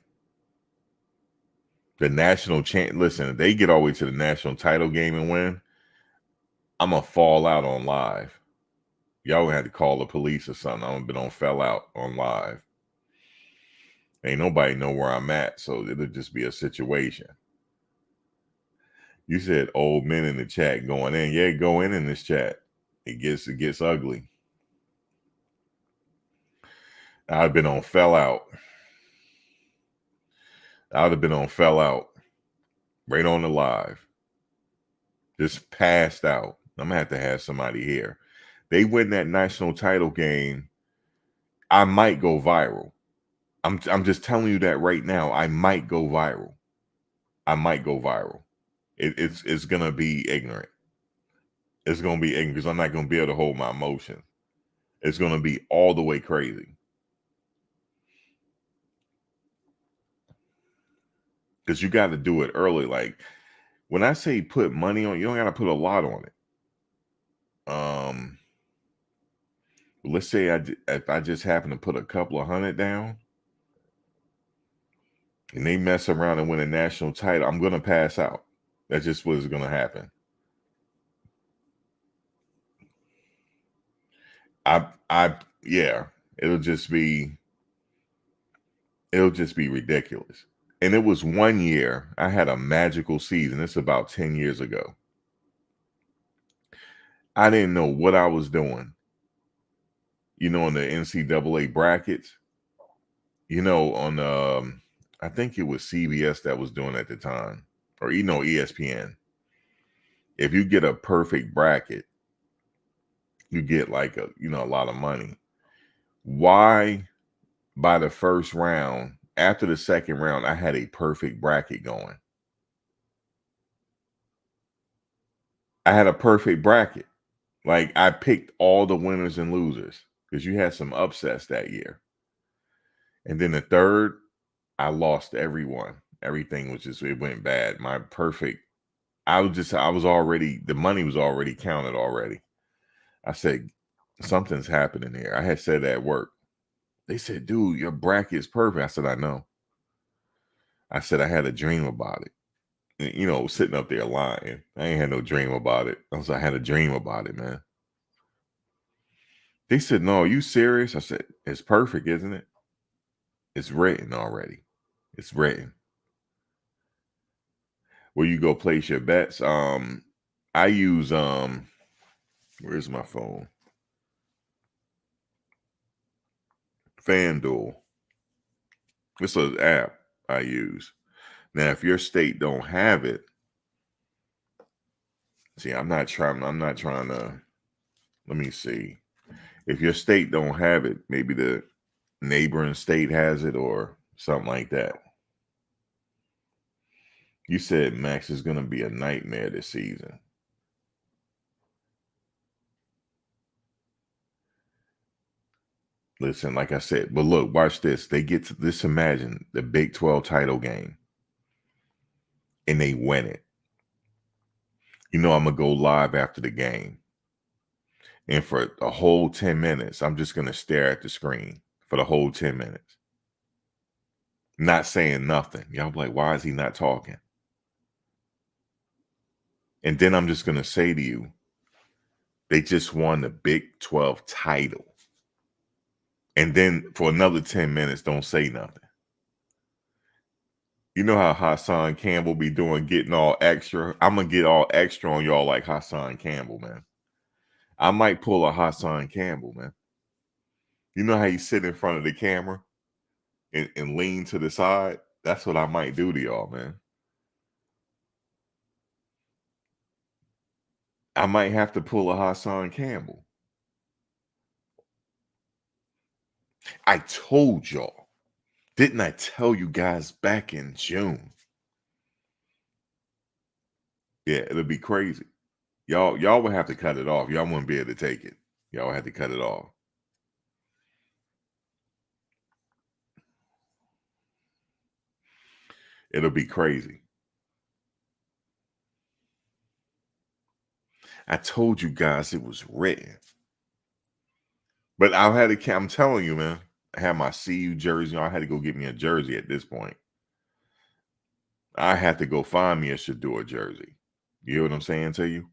S1: The national champ. Listen, if they get all the way to the national title game and win, I'm gonna fall out on live. Y'all gonna have to call the police or something. I'm gonna fell out on live. Ain't nobody know where I'm at, so it'll just be a situation. You said old men in the chat going in. Yeah, go in this chat. It gets ugly. I've been on fell out. I would have been on fell out. Right on the live. Just passed out. I'm gonna have to have somebody here. They win that national title game, I might go viral. I'm just telling you that right now. I might go viral. I might go viral. It's gonna be ignorant. It's gonna be ignorant because I'm not gonna be able to hold my emotion. It's gonna be all the way crazy. Because you got to do it early. Like when I say put money on, you don't got to put a lot on it. Let's say if I just happen to put a couple of hundred down, and they mess around and win a national title, I'm gonna pass out. That's just what is gonna happen. Yeah, it'll just be ridiculous. And it was one year I had a magical season. It's about 10 years ago. I didn't know what I was doing. You know, in the NCAA brackets, you know, on I think it was CBS that was doing at the time, or ESPN. If you get a perfect bracket, you get like a lot of money. Why by the first round, after the second round, I had a perfect bracket going. I had a perfect bracket. Like I picked all the winners and losers because you had some upsets that year. And then the third, I lost everyone. Everything was it went bad. My perfect, I was already, the money was already counted already. I said, something's happening here. I had said that at work. They said, dude, your bracket is perfect. I said, I know. I said, I had a dream about it. Sitting up there lying. I ain't had no dream about it. I had a dream about it, man. They said, no, are you serious? I said, it's perfect, isn't it? It's written already. It's written. Where you go place your bets. I use where's my phone? FanDuel. It's an app I use. Now, if your state don't have it, see, I'm not trying to, let me see. If your state don't have it, maybe the neighboring state has it or something like that. You said Max is going to be a nightmare this season. Listen, like I said, but look, watch this. They get to this. Imagine the Big 12 title game and they win it. I'm going to go live after the game. And for the whole 10 minutes, I'm just going to stare at the screen for the whole 10 minutes. Not saying nothing. Y'all be like, why is he not talking? And then I'm just going to say to you, they just won the Big 12 title. And then for another 10 minutes, don't say nothing. You know how Hassan Campbell be doing, getting all extra? I'm going to get all extra on y'all like Hassan Campbell, man. I might pull a Hassan Campbell, man. You know how you sit in front of the camera and lean to the side? That's what I might do to y'all, man. I might have to pull a Hassan Campbell. I told y'all. Didn't I tell you guys back in June? Yeah, it'll be crazy. Y'all would have to cut it off. Y'all wouldn't be able to take it. Y'all would have to cut it off. It'll be crazy. I told you guys it was written. But I'm telling you, man, I had my CU jersey. I had to go get me a jersey at this point. I had to go find me a Shedeur jersey. You hear what I'm saying to you?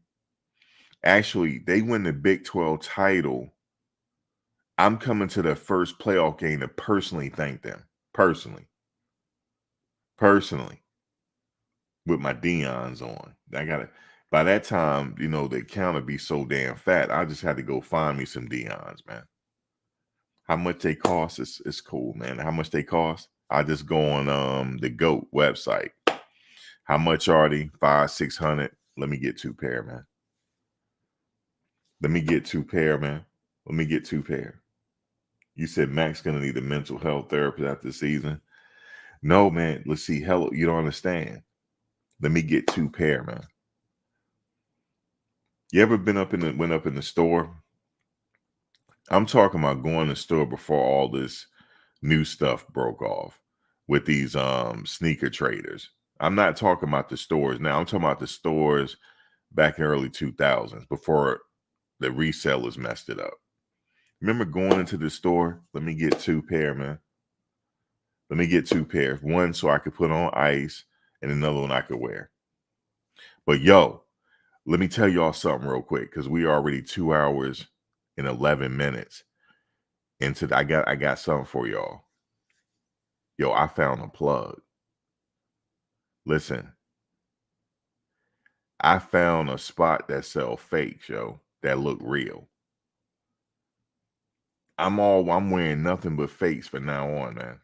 S1: Actually, they win the Big 12 title. I'm coming to the first playoff game to personally thank them. Personally, with my Dion's on. I gotta. By that time, you know, the account would be so damn fat. I just had to go find me some Dion's, man. How much they cost is cool, man. How much they cost? I just go on the GOAT website. How much are they? 500-600. Let me get 2 pair, man. Let me get 2 pair, man. Let me get 2 pair. You said Mac's gonna need a mental health therapist after the season. No, man. Let's see. Hello, you don't understand. Let me get 2 pair, man. You ever went up in the store? I'm talking about going to the store before all this new stuff broke off with these sneaker traders. I'm not talking about the stores now. I'm talking about the stores back in early 2000s before the resellers messed it up. Remember going into the store? Let me get 2 pair, man. Let me get 2 pairs. One so I could put on ice and another one I could wear. But yo, let me tell y'all something real quick because we are already 2 hours and 11 minutes into I got something for y'all. Yo, I found a plug. Listen, I found a spot that sell fakes, yo, that look real. I'm wearing nothing but fakes from now on, man.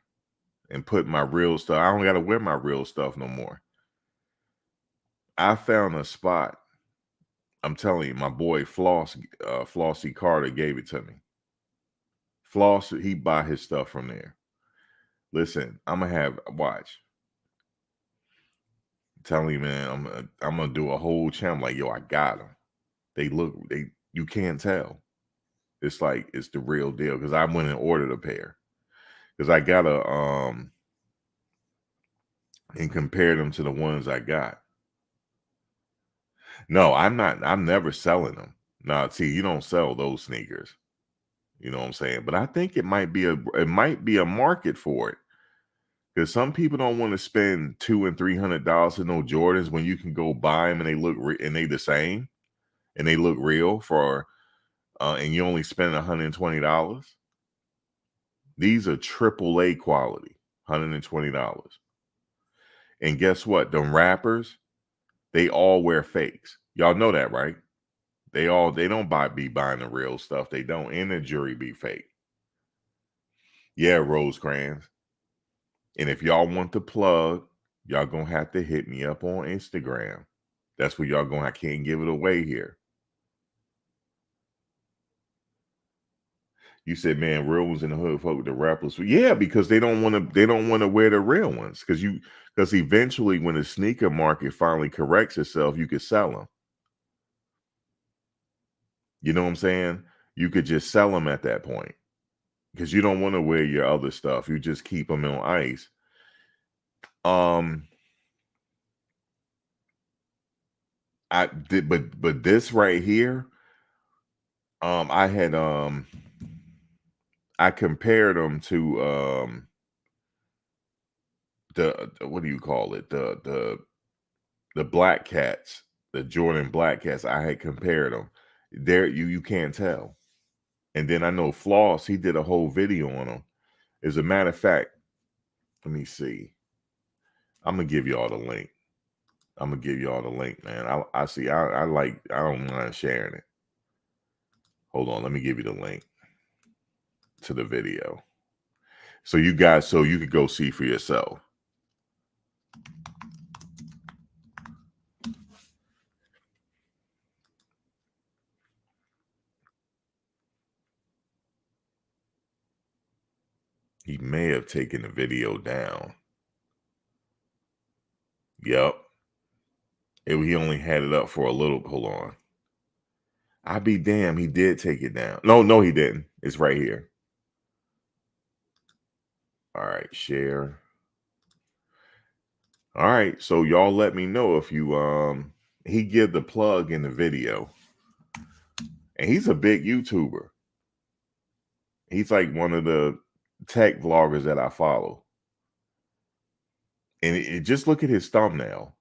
S1: And put my real stuff. I don't gotta wear my real stuff no more. I found a spot. I'm telling you, my boy Flossie Carter gave it to me. Floss, he buy his stuff from there. Listen, I'm gonna watch. I'm telling you, man, I'm gonna do a whole channel like, yo, I got them. You can't tell. It's like it's the real deal because I went and ordered a pair because I got and compared them to the ones I got. No, I'm never selling them. No, see, you don't sell those sneakers. You know what I'm saying? But I think it might be a market for it. Because some people don't want to spend $200 and $300 in no Jordans when you can go buy them and they look and they the same and they look real for and you only spend $120. These are AAA quality, $120. And guess what? Them rappers, they all wear fakes. Y'all know that, right? They don't be buying the real stuff. They don't. And the jury be fake. Yeah, Rosecrans. And if y'all want the plug, y'all gonna have to hit me up on Instagram. That's where y'all going. I can't give it away here. You said, man, real ones in the hood fuck with the rappers. Yeah, because they don't want to wear the real ones. Because eventually when the sneaker market finally corrects itself, you could sell them. You know what I'm saying? You could just sell them at that point. Because you don't want to wear your other stuff. You just keep them on ice. I did, but this right here, I had I compared them to the what do you call it? The Black Cats, the Jordan Black Cats. I had compared them. There you can't tell. And then I know Floss, he did a whole video on them. As a matter of fact, let me see. I'm gonna give y'all the link. I'm gonna give y'all the link, man. I see. I don't mind sharing it. Hold on, let me give you the link to the video. So you could go see for yourself. He may have taken the video down. Yep. He only had it up for a little. Hold on. I be damn, he did take it down. No, he didn't. It's right here. All right, share. All right, so y'all let me know if you he give the plug in the video. And he's a big YouTuber. He's like one of the tech vloggers that I follow. And just look at his thumbnail.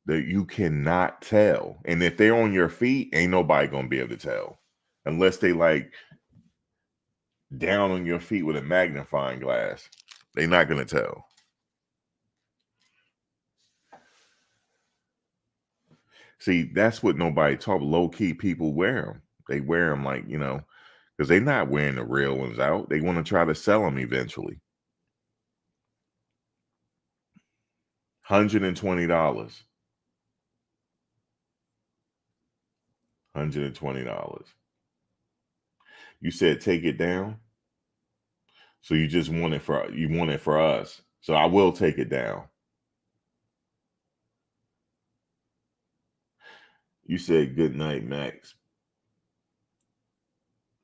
S1: That you cannot tell. And if they're on your feet, ain't nobody gonna be able to tell. Unless they like down on your feet with a magnifying glass. They're not gonna tell. See, that's what nobody talk. Low key people wear them. They wear them like, because they're not wearing the real ones out. They want to try to sell them eventually. $120. $120. You said take it down. So you just want it for us. So I will take it down. You said good night, Max.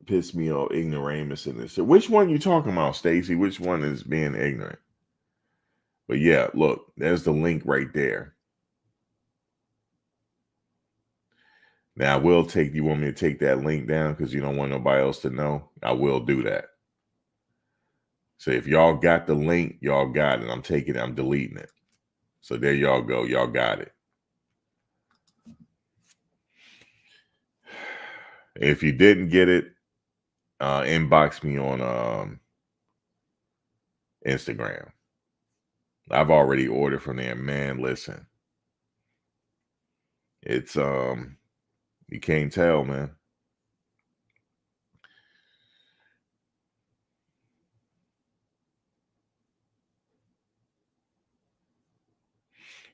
S1: Piss me off, ignoramus in this. Which one you talking about, Stacy? Which one is being ignorant? But yeah, look, there's the link right there. Now I will take. You want me to take that link down because you don't want nobody else to know? I will do that. So if y'all got the link, y'all got it. I'm taking it. I'm deleting it. So there y'all go. Y'all got it. If you didn't get it, inbox me on Instagram. I've already ordered from there. Man, listen. It's you can't tell, man.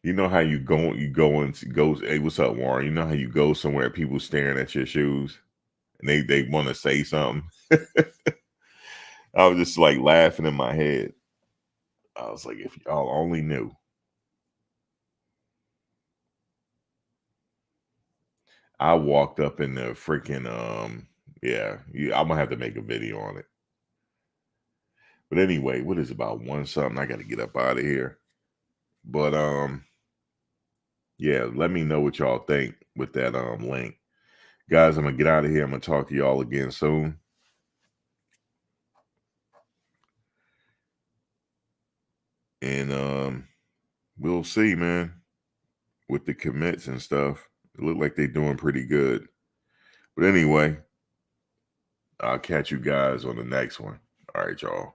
S1: You know how you go hey, what's up, Warren? You know how you go somewhere, people staring at your shoes and they want to say something. I was just like laughing in my head. I was like, if y'all only knew. I walked up in the freaking I'm gonna have to make a video on it. But anyway, what is about one something? I gotta get up out of here. But yeah, let me know what y'all think with that link. Guys, I'm gonna get out of here. I'm gonna talk to y'all again soon. And we'll see, man. With the commits and stuff, it look like they're doing pretty good. But anyway, I'll catch you guys on the next one. All right, y'all.